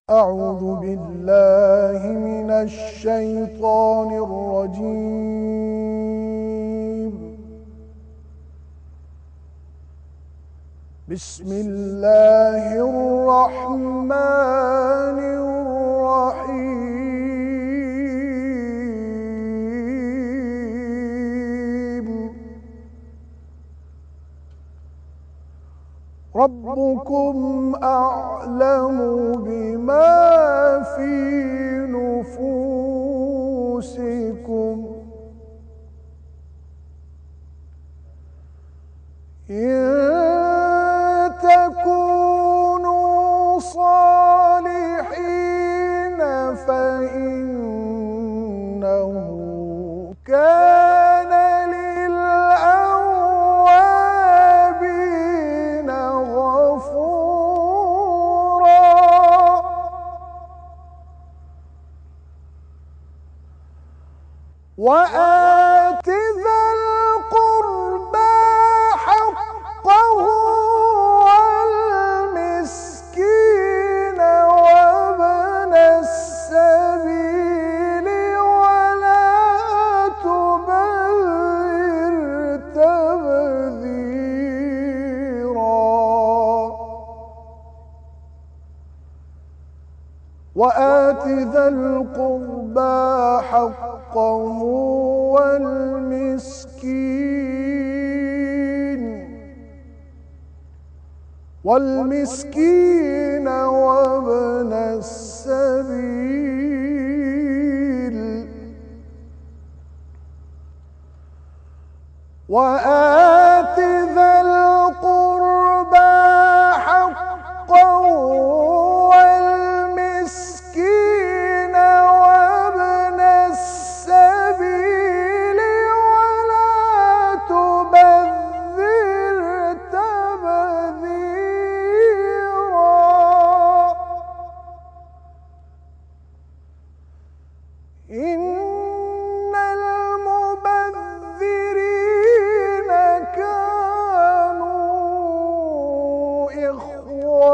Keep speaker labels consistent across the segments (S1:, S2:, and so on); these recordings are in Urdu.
S1: أعوذ بالله من الشيطان الرجيم. بسم الله الرحمن الرحيم. ربكم أعلم بما في نفوسكم إن تكونوا صالحين فإنه كان للأوابين غفورا. وآت ذا القربى حقه والمسكين وابن السبيل ولا تبذر تبذيرا. وآت ذا القربى حقه والمسكين وابن السبيل وآت ذا القربى حقه والمسكين وابن السبيل ولا تبذر تبذيرا. إن المبذرين كانوا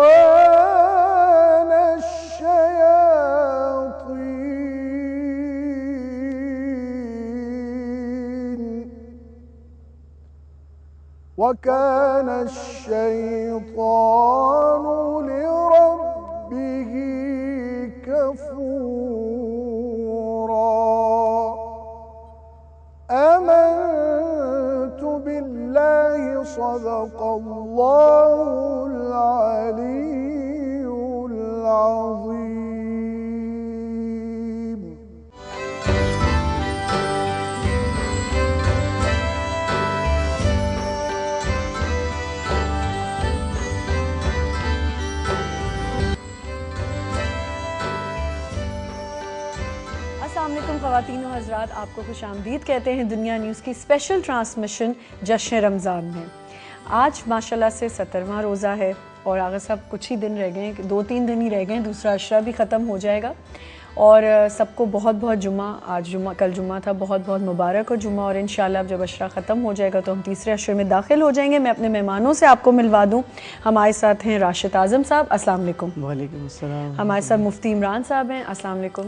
S1: إخوان الشياطين وكان الشيطان لربه كفورا. آمنت بالله صدق الله العلي العظيم.
S2: السلام علیکم خواتین و حضرات، آپ کو خوش آمدید کہتے ہیں دنیا نیوز کی اسپیشل ٹرانسمیشن جشن رمضان میں۔ آج ماشاءاللہ سے 17واں روزہ ہے اور آغا صاحب کچھ ہی دن رہ گئے ہیں، 2-3 دن ہی رہ گئے ہیں، دوسرا عشرہ بھی ختم ہو جائے گا اور سب کو بہت بہت جمعہ، آج جمعہ کل جمعہ تھا، بہت بہت مبارک ہو جمعہ، اور انشاءاللہ اب جب عشرہ ختم ہو جائے گا تو ہم تیسرے عشرے میں داخل ہو جائیں گے۔ میں اپنے مہمانوں سے آپ کو ملوا دوں۔ ہمارے ساتھ ہیں راشد اعظم صاحب، السلام علیکم۔
S3: وعلیکم السلام۔
S2: ہمارے ساتھ مفتی عمران صاحب ہیں، السلام علیکم۔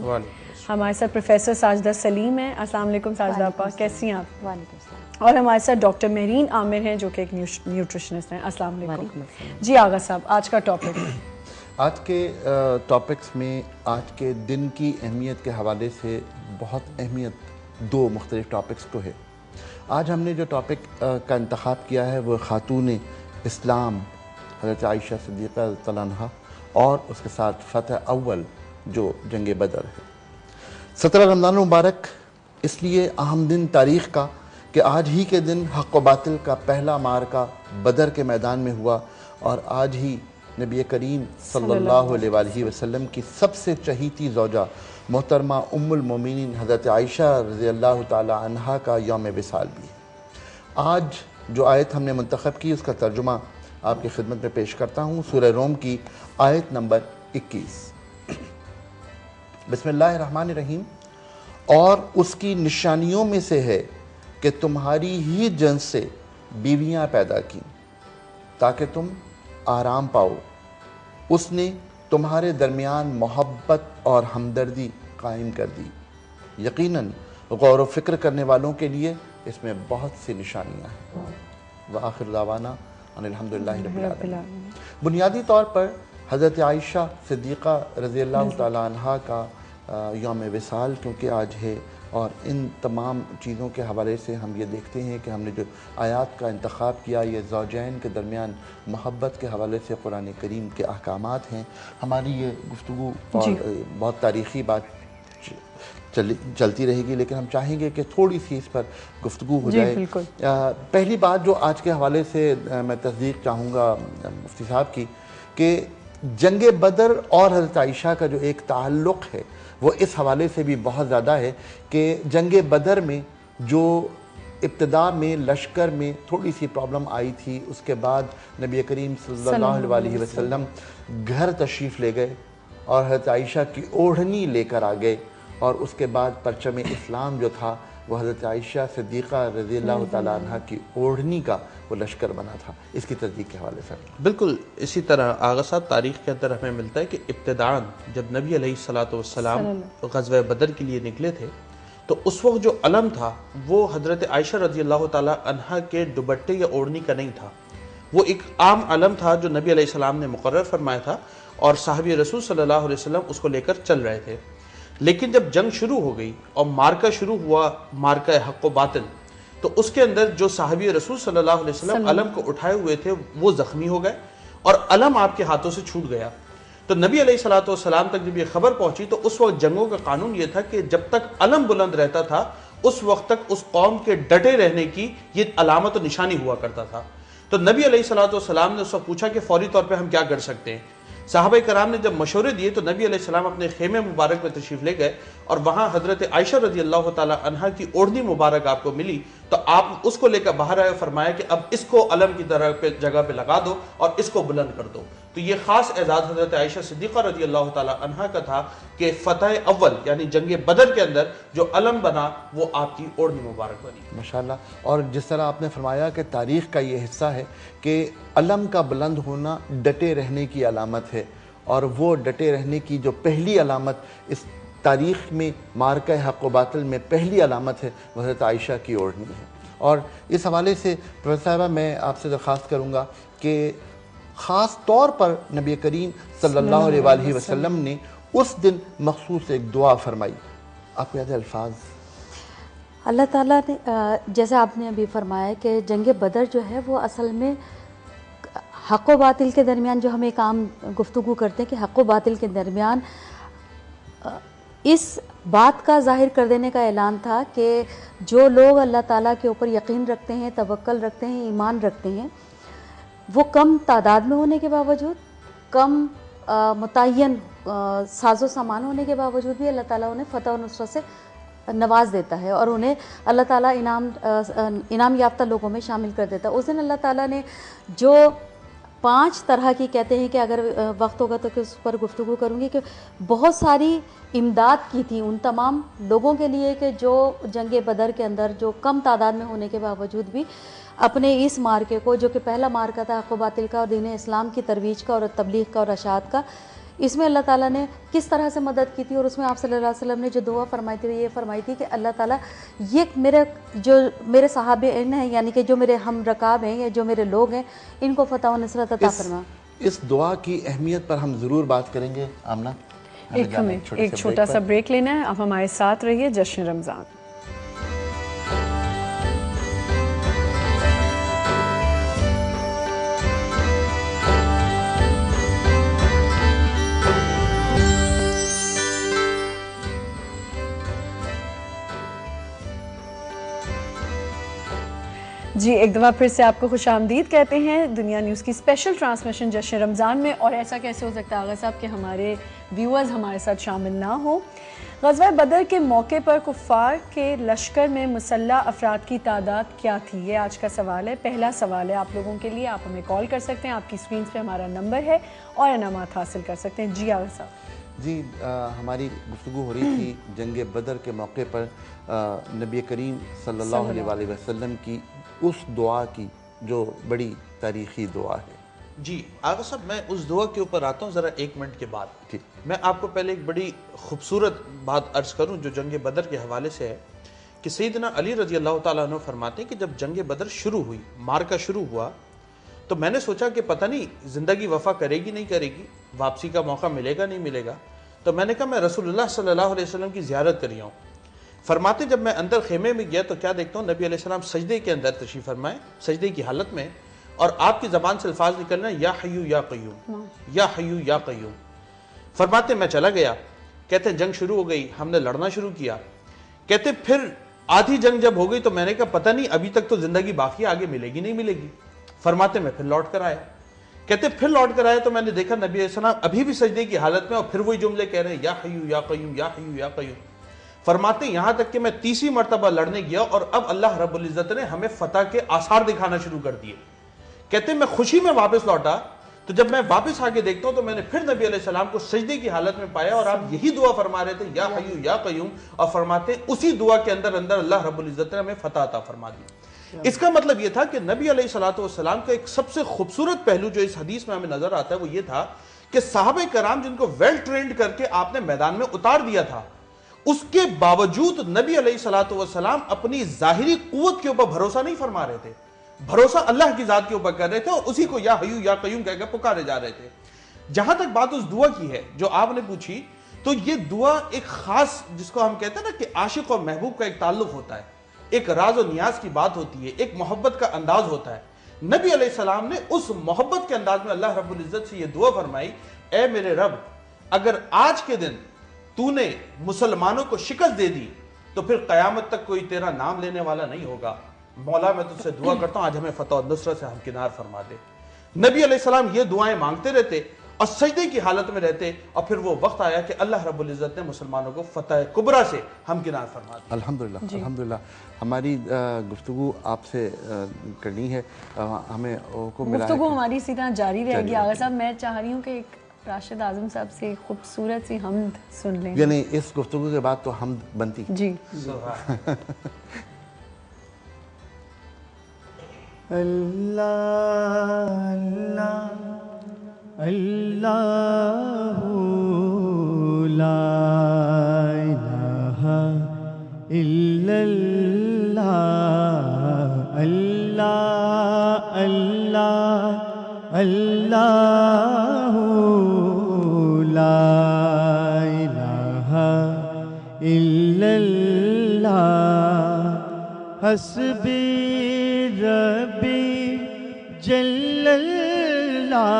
S2: ہمارے ساتھ پروفیسر ساجدہ سلیم ہیں، السلام علیکم ساجدہ آپا، کیسی ہیں آپ؟
S4: وعلیکم السلام۔
S2: اور ہمارے ساتھ ڈاکٹر مہرین عامر ہیں جو کہ ایک نیوٹریشنسٹ ہیں، السلام علیکم۔ جی آغا صاحب، آج کا ٹاپک؟
S5: آج کے ٹاپکس میں آج کے دن کی اہمیت کے حوالے سے بہت اہمیت دو مختلف ٹاپکس کو ہے۔ آج ہم نے جو ٹاپک کا انتخاب کیا ہے وہ خاتون اسلام حضرت عائشہ صدیقہ رضی اللہ عنہا اور اس کے ساتھ فتح اول جو جنگ بدر ہے۔ 17 رمضان مبارک اس لیے اہم دن تاریخ کا کہ آج ہی کے دن حق و باطل کا پہلا معرکہ بدر کے میدان میں ہوا، اور آج ہی نبی کریم صلی اللہ علیہ وآلہ وسلم کی سب سے چہیتی زوجہ محترمہ ام المومنین حضرت عائشہ رضی اللہ تعالی عنہا کا یوم وصال بھی ہے۔ آج جو آیت ہم نے منتخب کی اس کا ترجمہ آپ کی خدمت میں پیش کرتا ہوں، سورہ روم کی آیت نمبر 21۔ بسم اللہ الرحمن الرحیم۔ اور اس کی نشانیوں میں سے ہے کہ تمہاری ہی جنس سے بیویاں پیدا کی تاکہ تم آرام پاؤ، اس نے تمہارے درمیان محبت اور ہمدردی قائم کر دی. یقیناً غور و فکر کرنے والوں کے لیے اس میں بہت سی نشانیاں ہیں. وآخر دعوانا ان الحمدللہ رب العالمین. بنیادی طور پر حضرت عائشہ صدیقہ رضی اللہ تعالیٰ عنہ کا یوم وصال کیونکہ آج ہے، اور ان تمام چیزوں کے حوالے سے ہم یہ دیکھتے ہیں کہ ہم نے جو آیات کا انتخاب کیا یہ زوجین کے درمیان محبت کے حوالے سے قرآن کریم کے احکامات ہیں. ہماری یہ گفتگو اور بہت تاریخی بات چلتی رہے گی، لیکن ہم چاہیں گے کہ تھوڑی سی اس پر گفتگو ہو جائے. پہلی بات جو آج کے حوالے سے میں تصدیق چاہوں گا مفتی صاحب کی، کہ جنگ بدر اور حضرت عائشہ کا جو ایک تعلق ہے وہ اس حوالے سے بھی بہت زیادہ ہے کہ جنگ بدر میں جو ابتدا میں لشکر میں تھوڑی سی پرابلم آئی تھی، اس کے بعد نبی کریم صلی اللہ علیہ وسلم گھر تشریف لے گئے اور حضرت عائشہ کی اوڑھنی لے کر آ گئے، اور اس کے بعد پرچم اسلام جو تھا وہ حضرت عائشہ صدیقہ رضی اللہ تعالیٰ عنہ کی اوڑھنی کا وہ لشکر بنا تھا. اس کی تصدیق کے حوالے سے
S3: بالکل اسی طرح آغا صاحب تاریخ کے اندر ہمیں ملتا ہے کہ ابتداً جب نبی علیہ السلام غزوہ بدر کے لیے نکلے تھے تو اس وقت جو علم تھا وہ حضرت عائشہ رضی اللہ تعالیٰ عنہ کے دوپٹے یا اوڑھنی کا نہیں تھا، وہ ایک عام علم تھا جو نبی علیہ السلام نے مقرر فرمایا تھا، اور صحابی رسول صلی اللہ علیہ وسلم اس کو لے کر چل رہے تھے. لیکن جب جنگ شروع ہو گئی اور مارکہ شروع ہوا، مارکہ حق و باطل، تو اس کے اندر جو صحابی رسول صلی اللہ علیہ وسلم علم کو اٹھائے ہوئے تھے وہ زخمی ہو گئے اور علم آپ کے ہاتھوں سے چھوٹ گیا. تو نبی علیہ السلام تک جب یہ خبر پہنچی تو اس وقت جنگوں کا قانون یہ تھا کہ جب تک علم بلند رہتا تھا اس وقت تک اس قوم کے ڈٹے رہنے کی یہ علامت و نشانی ہوا کرتا تھا. تو نبی علیہ السلام نے اس وقت پوچھا کہ فوری طور پہ ہم کیا کر سکتے ہیں. صحابہ کرام نے جب مشورے دیے تو نبی علیہ السلام اپنے خیمے مبارک میں تشریف لے گئے اور وہاں حضرت عائشہ رضی اللہ تعالیٰ عنہ کی اوڑھنی مبارک آپ کو ملی، تو آپ اس کو لے کر باہر آئے اور فرمایا کہ اب اس کو علم کی طرح جگہ پہ لگا دو اور اس کو بلند کر دو. تو یہ خاص اعزاز حضرت عائشہ صدیقہ رضی اللہ تعالیٰ عنہ کا تھا کہ فتح اول یعنی جنگ بدر کے اندر جو علم بنا وہ آپ کی اوڑھنی مبارک بنی.
S5: ماشاءاللہ. اور جس طرح آپ نے فرمایا کہ تاریخ کا یہ حصہ ہے کہ علم کا بلند ہونا ڈٹے رہنے کی علامت ہے، اور وہ ڈٹے رہنے کی جو پہلی علامت اس تاریخ میں مارکہ حق و باطل میں پہلی علامت ہے وہ حضرت عائشہ کی اوڑھنی ہے. اور اس حوالے سے پروفیسر صاحبہ میں آپ سے درخواست کروں گا کہ خاص طور پر نبی کریم صلی اللہ علیہ وآلہ وسلم نے اس دن مخصوص ایک دعا فرمائی. آپ کو یاد ہے الفاظ؟
S4: اللہ تعالیٰ نے جیسے آپ نے ابھی فرمایا کہ جنگ بدر جو ہے وہ اصل میں حق و باطل کے درمیان، جو ہم ایک عام گفتگو کرتے ہیں کہ حق و باطل کے درمیان اس بات کا ظاہر کر دینے کا اعلان تھا کہ جو لوگ اللہ تعالیٰ کے اوپر یقین رکھتے ہیں، توکل رکھتے ہیں، ایمان رکھتے ہیں، وہ کم تعداد میں ہونے کے باوجود، کم متعین ساز و سامان ہونے کے باوجود بھی اللہ تعالیٰ انہیں فتح و نصرت سے نواز دیتا ہے اور انہیں اللہ تعالیٰ انعام یافتہ لوگوں میں شامل کر دیتا ہے. اس دن اللہ تعالیٰ نے جو 5 طرح کی کہتے ہیں کہ اگر وقت ہوگا تو اس پر گفتگو کروں گی کہ بہت ساری امداد کی تھی ان تمام لوگوں کے لیے کہ جو جنگ بدر کے اندر جو کم تعداد میں ہونے کے باوجود بھی اپنے اس مارکے کو، جو کہ پہلا مارکہ تھا حق و باطل کا اور دین اسلام کی ترویج کا اور تبلیغ کا اور اشاعت کا، اس میں اللہ تعالیٰ نے کس طرح سے مدد کی تھی. اور اس میں آپ صلی اللہ علیہ وسلم نے جو دعا فرمائی تھی یہ فرمائی تھی کہ اللہ تعالیٰ یہ میرے صحابین ہیں، یعنی کہ جو میرے ہم رکاب ہیں یا جو میرے لوگ ہیں، ان کو فتح و نصرت عطا فرما.
S5: اس دعا کی اہمیت پر ہم ضرور بات کریں گے. آمنہ
S2: ایک چھوٹا سا بریک لینا ہے. اب ہمارے ساتھ رہیے جشن رمضان. جی ایک دفعہ پھر سے آپ کو خوش آمدید کہتے ہیں دنیا نیوز کی اسپیشل ٹرانسمیشن جشن رمضان میں. اور ایسا کیسے ہو سکتا ہے آغا صاحب کہ ہمارے ویورز ہمارے ساتھ شامل نہ ہوں. غزوہ بدر کے موقع پر کفار کے لشکر میں مسلح افراد کی تعداد کیا تھی؟ یہ آج کا سوال ہے. پہلا سوال ہے آپ لوگوں کے لیے. آپ ہمیں کال کر سکتے ہیں، آپ کی اسکرینز پہ ہمارا نمبر ہے اور انعامات حاصل کر سکتے ہیں. جی آغا صاحب.
S5: جی ہماری گفتگو ہو رہی تھی جنگ بدر کے موقع پر نبی کریم صلی اللہ علیہ وآلہ وسلم کی اس دعا کی جو بڑی تاریخی دعا ہے.
S3: جی آغا صاحب میں اس دعا کے اوپر آتا ہوں ذرا 1 منٹ کے بعد.
S5: ٹھیک.
S3: میں آپ کو پہلے ایک بڑی خوبصورت بات عرض کروں جو جنگ بدر کے حوالے سے ہے کہ سیدنا علی رضی اللہ تعالیٰ عنہ فرماتے ہیں کہ جب جنگ بدر شروع ہوئی، مارکا شروع ہوا، تو میں نے سوچا کہ پتہ نہیں زندگی وفا کرے گی نہیں کرے گی، واپسی کا موقع ملے گا نہیں ملے گا. تو میں نے کہا میں رسول اللہ صلی اللہ علیہ وسلم کی زیارت کر رہا ہوں. فرماتے جب میں اندر خیمے میں گیا تو کیا دیکھتا ہوں نبی علیہ السلام سجدے کے اندر تشریف فرمائے، سجدے کی حالت میں، اور آپ کی زبان سے الفاظ نکلنا یا حیو یا قیوم، یا حیو یا قیوم. فرماتے میں چلا گیا. کہتے جنگ شروع ہو گئی، ہم نے لڑنا شروع کیا. کہتے پھر آدھی جنگ جب ہو گئی تو میں نے کہا پتہ نہیں ابھی تک تو زندگی باقی آگے ملے گی نہیں ملے گی. فرماتے میں پھر لوٹ کر آیا. کہتے پھر لوٹ کر آیا تو میں نے دیکھا نبی علیہ السلام ابھی بھی سجدے کی حالت میں اور پھر وہی جملے کہہ رہے ہیں یا حیو یا قیوم یا حیو یا قیوم. فرماتے یہاں تک کہ میں 30 مرتبہ لڑنے گیا اور اب اللہ رب العزت نے ہمیں فتح کے آثار دکھانا شروع کر دیے. کہتے میں خوشی میں واپس لوٹا تو جب میں واپس آگے دیکھتا ہوں تو میں نے پھر نبی علیہ السلام کو سجدے کی حالت میں پایا اور آپ یہی دعا فرما رہے تھے یا حیو یا قیوم، اور فرماتے اسی دعا کے اندر اللہ رب العزت نے ہمیں فتح عطا فرما دی. اس کا مطلب یہ تھا کہ نبی علیہ السلام کا ایک سب سے خوبصورت پہلو جو اس حدیث میں ہمیں نظر آتا ہے وہ یہ تھا کہ صحابہ کرام جن کو ویل ٹرینڈ کر کے آپ نے میدان میں اتار دیا تھا، اس کے باوجود نبی علیہ السلام اپنی ظاہری قوت کے اوپر بھروسہ نہیں فرما رہے تھے، بھروسہ اللہ کی ذات کے اوپر کر رہے تھے اور اسی کو یا حیو یا قیوم کہہ کے پکارے جا رہے تھے. جہاں تک بات اس دعا کی ہے جو آپ نے پوچھی، تو یہ دعا ایک خاص جس کو ہم کہتے ہیں نا کہ عاشق اور محبوب کا ایک تعلق ہوتا ہے، ایک راز و نیاز کی بات ہوتی ہے، ایک محبت کا انداز ہوتا ہے. نبی علیہ السلام نے اس محبت کے انداز میں اللہ رب العزت سے یہ دعا فرمائی، اے میرے رب اگر آج کے دن تو نے مسلمانوں کو شکست دے دی تو پھر قیامت تک کوئی تیرا نام لینے والا نہیں ہوگا. مولا میں تجھ سے دعا کرتا ہوں آج ہمیں فتح و نصرت سے ہمکنار فرما دے. نبی علیہ السلام یہ دعائیں مانگتے رہتے اور سجدے کی حالت میں رہتے، اور پھر وہ وقت آیا کہ اللہ رب العزت نے مسلمانوں کو فتح کبریٰ سے ہمکنار فرما دیا.
S5: الحمدللہ الحمدللہ. ہماری گفتگو آپ سے کرنی ہے، ہمیں کو ملا
S2: گفتگو ہماری اسی طرح جاری رہے گی. آغا صاحب میں چاہ رہی ہوں کہ ایک راشد اعظم صاحب سے خوبصورت سی حمد سن لیں.
S5: یعنی اس گفتگو کے بعد تو حمد بنتی.
S2: جی
S1: اللہ اللہ اللہ لا الہ الا اللہ اللہ اللہ اللہ لا الہ الا اللہ حسبی ربی جل اللہ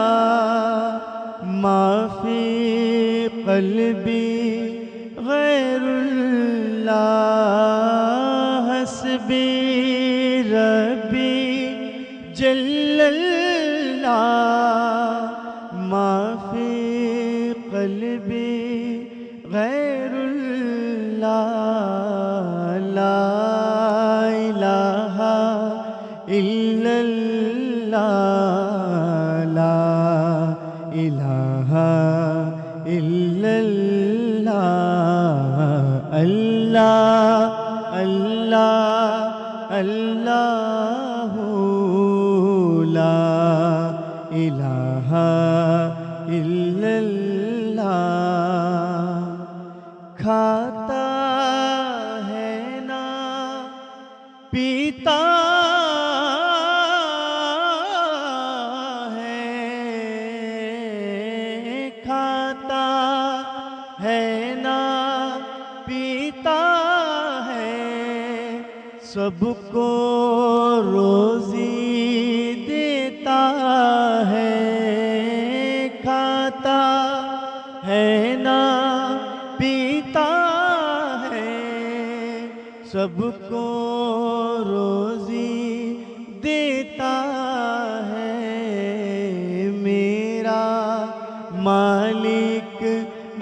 S1: ما فی قلبی غیر اللہ حسبی ربی جل اللہ ما فی قلبی غیر اللہ لا الہ الا اللہ لا الہ الا اللہ اللہ اللہ اللہ لا الہ الا اللہ کھاتا ہے نا پیتا سب کو روزی دیتا ہے کھاتا ہے نا پیتا ہے سب کو روزی دیتا ہے میرا مالک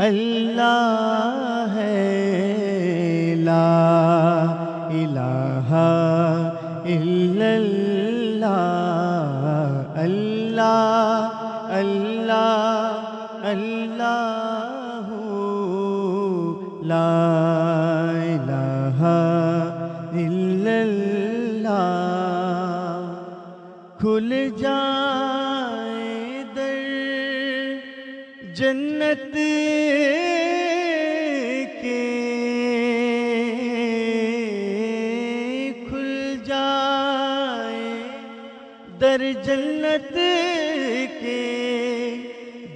S1: اللہ ہے لا الہ الا اللہ اللہ اللہ اللہ لا الہ الا اللہ کھل جائے گر جنت کے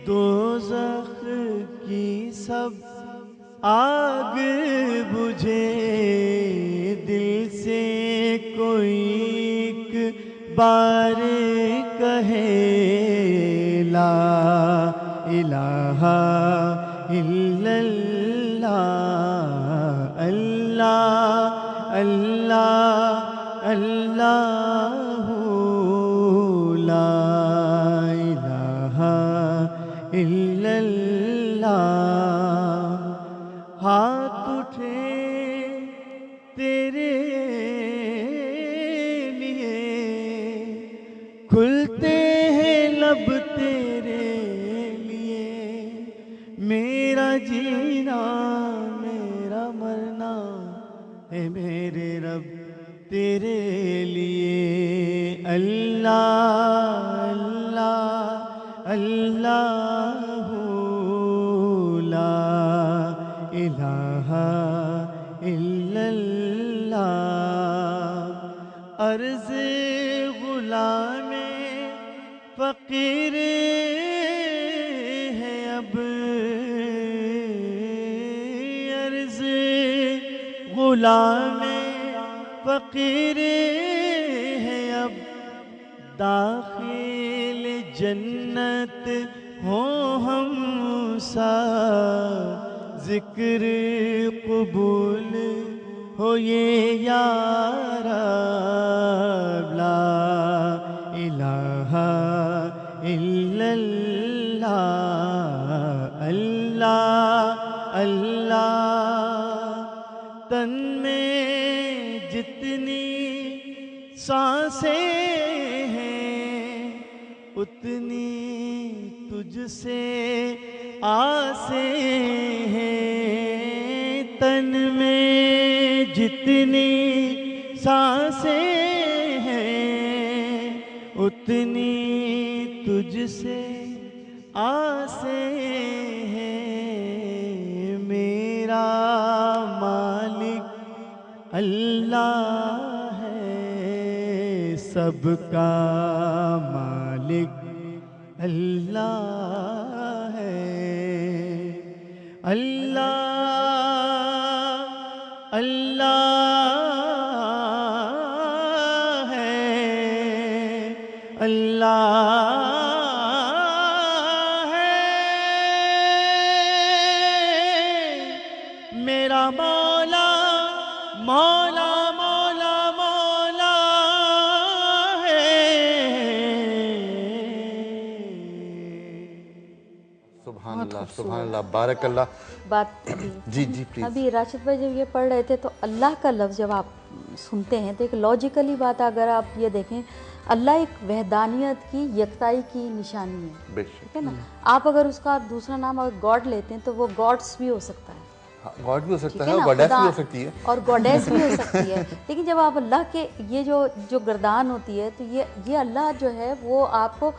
S1: دوزخ کی سب آگ بجھے، دل سے کوئی ایک بار کہے لا الہ الا اللہ، اللہ اللہ اللہ، لا الہ الا اللہ۔ ہاتھ اٹھے تیرے لیے، کھلتے ہیں لب تیرے لیے، میرا جینا میرا مرنا ہے میرے رب تیرے لیے، اللہ اللہ اللہ، لا الہ الا اللہ۔ عرض غلام فقیر ہے اب، عرض غلام فقیر ہے اب، داخل جنت ہو ہم سا، ذکر قبول ہو یہ یا رب، لا الہ الا اللہ، اللہ اللہ۔ تن میں جتنی سانسیں ہیں اتنی تجھ سے آسیں ہیں، تن میں جتنی سانسیں ہیں اتنی تجھ سے آسیں ہیں، میرا مالک اللہ ہے، سب کا مالک اللہ ہے، اللہ اللہ ہے، اللہ ہے، میرا مولا مولا مولا مولا ہے۔
S5: سبحان اللہ سبحان اللہ، بارک اللہ۔
S4: بات ابھی
S5: جی جی پلیز۔
S4: ابھی راشد بھائی جب یہ پڑھ رہے تھے تو اللہ کا لفظ جب آپ سنتے ہیں تو ایک لاجیکلی بات اگر آپ یہ دیکھیں، اللہ ایک وحدانیت کی یکتائی کی نشانی ہے،
S5: بے شک،
S4: ٹھیک ہے نا۔ آپ اگر اس کا دوسرا نام اگر گاڈ لیتے ہیں تو وہ گاڈس بھی ہو سکتا ہے،
S5: گاڈ بھی ہو سکتا
S4: ٹھیک
S5: ہے
S4: ہے
S5: اور
S4: نا،
S5: گاڈیس
S4: خدا
S5: بھی ہو سکتی ہے،
S4: اور گاڈیس بھی ہو سکتی ہے، لیکن جب آپ اللہ کے یہ جو گردان ہوتی ہے تو یہ اللہ جو ہے وہ آپ کو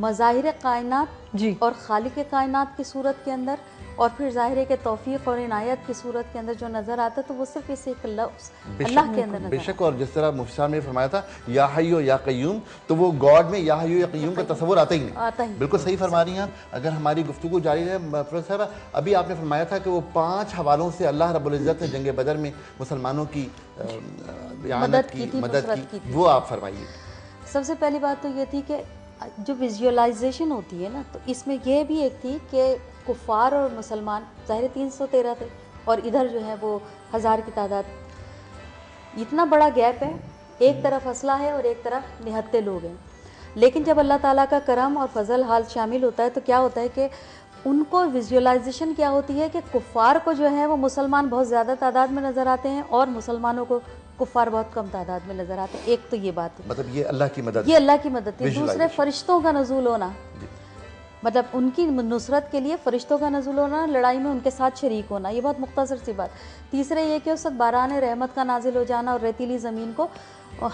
S4: مظاہر کائنات
S2: جی
S4: اور خالق کائنات کی صورت کے اندر اور پھر ظاہر ہے کہ توفیق اور عنایت کی صورت کے اندر جو نظر آتا ہے تو وہ صرف اس ایک لفظ اللہ کے اندر نظر
S5: بے
S4: آتا
S5: شک۔ اور جس طرح مفتی صاحب نے فرمایا تھا یا حیو یا قیوم، تو وہ گاڈ میں یا حیو یا قیوم کا تصور آتا ہی نہیں،
S4: آتا ہی
S5: بالکل صحیح فرما رہی ہیں آپ۔ اگر ہماری گفتگو جاری رہے پروفیسر صاحبہ، ابھی آپ نے فرمایا تھا کہ وہ 5 حوالوں سے اللہ رب العزت نے جنگ بدر میں مسلمانوں کی
S4: مدد کی تھی،
S5: مدد
S4: نصرت کی
S5: کی،
S4: تھی۔
S5: وہ آپ فرمائیے۔
S4: سب سے پہلی بات تو یہ تھی کہ جو ویژولائزیشن ہوتی ہے نا، تو اس میں یہ بھی ایک تھی کہ کفار اور مسلمان ظاہر 313 تھے اور ادھر جو ہے وہ 1000 کی تعداد، اتنا بڑا گیپ ہے، ایک طرف اسلحہ ہے اور ایک طرف نہتے لوگ ہیں، لیکن جب اللہ تعالیٰ کا کرم اور فضل حال شامل ہوتا ہے تو کیا ہوتا ہے کہ ان کو ویژولائزیشن کیا ہوتی ہے کہ کفار کو جو ہے وہ مسلمان بہت زیادہ تعداد میں نظر آتے ہیں اور مسلمانوں کو کفار بہت کم تعداد میں نظر آتے ہیں۔ ایک تو یہ بات ہے،
S5: مطلب یہ اللہ کی مدد،
S4: یہ اللہ کی مدد تھی۔ دوسرے
S5: Visualization۔
S4: فرشتوں کا نزول ہونا، مطلب ان کی نصرت کے لیے فرشتوں کا نزول ہونا، لڑائی میں ان کے ساتھ شریک ہونا، یہ بہت مختصر سی بات۔ تیسرے یہ کہ اس وقت باران رحمت کا نازل ہو جانا اور ریتیلی زمین کو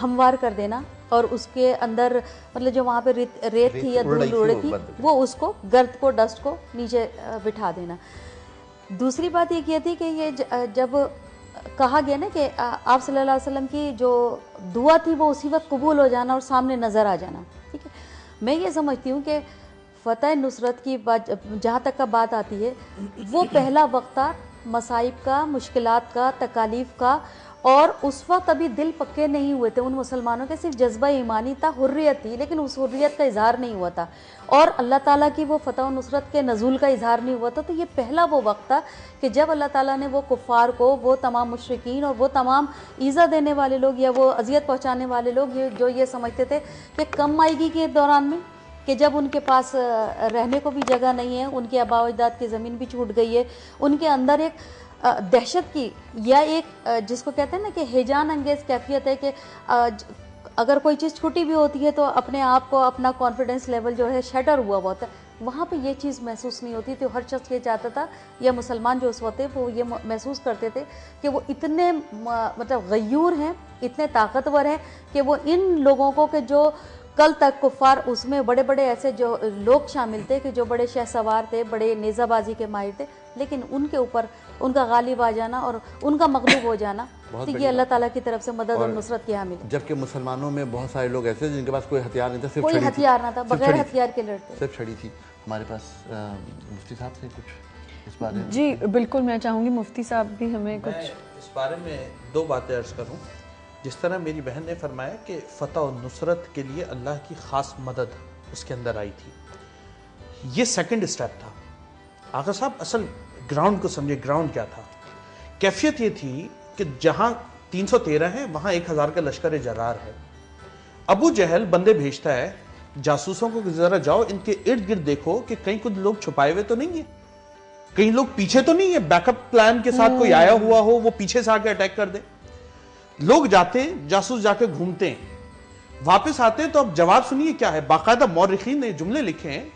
S4: ہموار کر دینا اور اس کے اندر مطلب جو وہاں پہ ریت تھی یا دھول اڑی تھی وہ اس کو گرد کو ڈسٹ کو نیچے بٹھا دینا۔ دوسری بات یہ تھی کہ یہ جب کہا گیا نا کہ آپ صلی اللہ علیہ وسلم کی جو دعا تھی وہ اسی وقت قبول ہو جانا اور سامنے نظر آ جانا، میں یہ سمجھتی ہوں کہ فتح نصرت کی بات جہاں تک کا بات آتی ہے، وہ پہلا وقت تھا مصائب کا، مشکلات کا، تکالیف کا، اور اس وقت ابھی دل پکے نہیں ہوئے تھے ان مسلمانوں کے، صرف جذبہ ایمانی تھا، حریت تھی، لیکن اس حریت کا اظہار نہیں ہوا تھا، اور اللہ تعالیٰ کی وہ فتح و نصرت کے نزول کا اظہار نہیں ہوا تھا. تو یہ پہلا وہ وقت تھا کہ جب اللہ تعالیٰ نے وہ کفار کو، وہ تمام مشرکین اور وہ تمام ایذا دینے والے لوگ یا وہ اذیت پہنچانے والے لوگ جو یہ سمجھتے تھے کہ کم آئے گی کے دوران میں، کہ جب ان کے پاس رہنے کو بھی جگہ نہیں ہے، ان کے آباء و اجداد کی زمین بھی چھوٹ گئی ہے، ان کے اندر ایک دہشت کی یا ایک جس کو کہتے ہیں نا کہ ہیجان انگیز کیفیت ہے کہ اگر کوئی چیز چھوٹی بھی ہوتی ہے تو اپنے آپ کو، اپنا کانفیڈنس لیول جو ہے شیٹر ہوا ہوتا ہے، وہاں پہ یہ چیز محسوس نہیں ہوتی تھی. ہر شخص یہ چاہتا تھا، یا مسلمان جو اس وقت تھے وہ یہ محسوس کرتے تھے کہ وہ اتنے مطلب غیور ہیں، اتنے طاقتور ہیں کہ وہ ان لوگوں کو کہ جو کل تک کفار، اس میں بڑے بڑے ایسے جو لوگ شامل تھے کہ جو بڑے شہ سوار تھے، بڑے نیزہ بازی کے ماہر تھے، لیکن ان کے اوپر ان کا غالب آ جانا اور ان کا مغلوب ہو جانا، تو یہ اللہ تعالیٰ کی طرف سے مدد اور نصرت کی حامل ہے.
S5: جبکہ مسلمانوں میں بہت سارے لوگ ایسے جن کے پاس کوئی ہتھیار نہیں تھا، صرف
S4: کوئی
S5: چھڑی تھی.
S4: ہتھیار نہ تھا،
S5: صرف
S4: بغیر
S5: چھڑی تھی.
S4: ہتھیار کے لڑتے.
S5: صرف چھڑی تھی. ہمارے پاس مفتی صاحب سے کچھ اس بارے میں؟
S2: جی بالکل، میں چاہوں گی مفتی صاحب بھی ہمیں کچھ.
S3: میں اس بارے میں دو باتیں عرض کروں. جس طرح میری بہن نے فرمایا کہ فتح و نصرت کے لیے اللہ کی خاص مدد اس کے اندر آئی تھی، یہ سیکنڈ سٹیپ تھا. آقا صاحب اصل گراؤنڈ کو سمجھے. گراؤنڈ کیا تھا؟ کیفیت یہ تھی کہ جہاں 313 ہے وہاں 1000 کا لشکر جرار ہے. ابو جہل بندے بھیجتا ہے جاسوسوں کو کہ ذرا جاؤ ان کے ارد گرد دیکھو کہ کہیں کچھ لوگ چھپائے ہوئے تو نہیں ہیں، کہیں لوگ پیچھے تو نہیں ہے، بیک اپ پلان کے ساتھ کوئی آیا ہوا ہو وہ پیچھے سے آ کے اٹیک کر دے. لوگ جاتے ہیں، جاسوس جا کے گھومتے ہیں، واپس آتے ہیں. تو اب جواب سنیے کیا ہے. باقاعدہ مورخین نے جملے لکھے ہیں.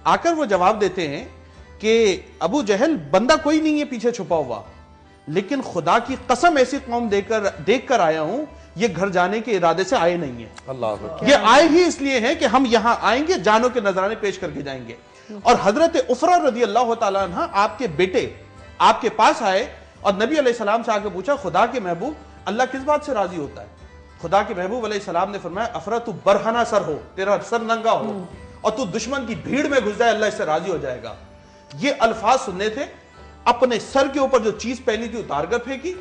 S3: آ کر وہ جواب دیتے ہیں کہ ابو جہل بندہ کوئی نہیں ہے پیچھے چھپا ہوا، لیکن خدا کی قسم ایسی قوم دیکھ کر آیا ہوں، یہ گھر جانے کے ارادے سے آئے نہیں ہیں.
S5: اللہ اکبر.
S3: یہ آئے ہی اس لیے ہیں کہ ہم یہاں آئیں گے، جانوں کے نذرانے پیش کر کے جائیں گے. اور حضرت عفرہ رضی اللہ تعالیٰ عنہ آپ کے بیٹے آپ کے پاس آئے اور نبی علیہ السلام سے آ کے پوچھا خدا کے محبوب اللہ کس بات سے راضی ہوتا ہے؟ خدا کے محبوب علیہ السلام نے فرمایا عفرہ تو برہنہ سر ہو، تیرا سر ننگا ہو اور تو دشمن کی بھیڑ میں گھس جائے، اللہ اس سے راضی ہو جائے گا. یہ الفاظ سننے تھے. اپنے سر کے اوپر جو چیز پہنی تھی اتار کر پھینکی،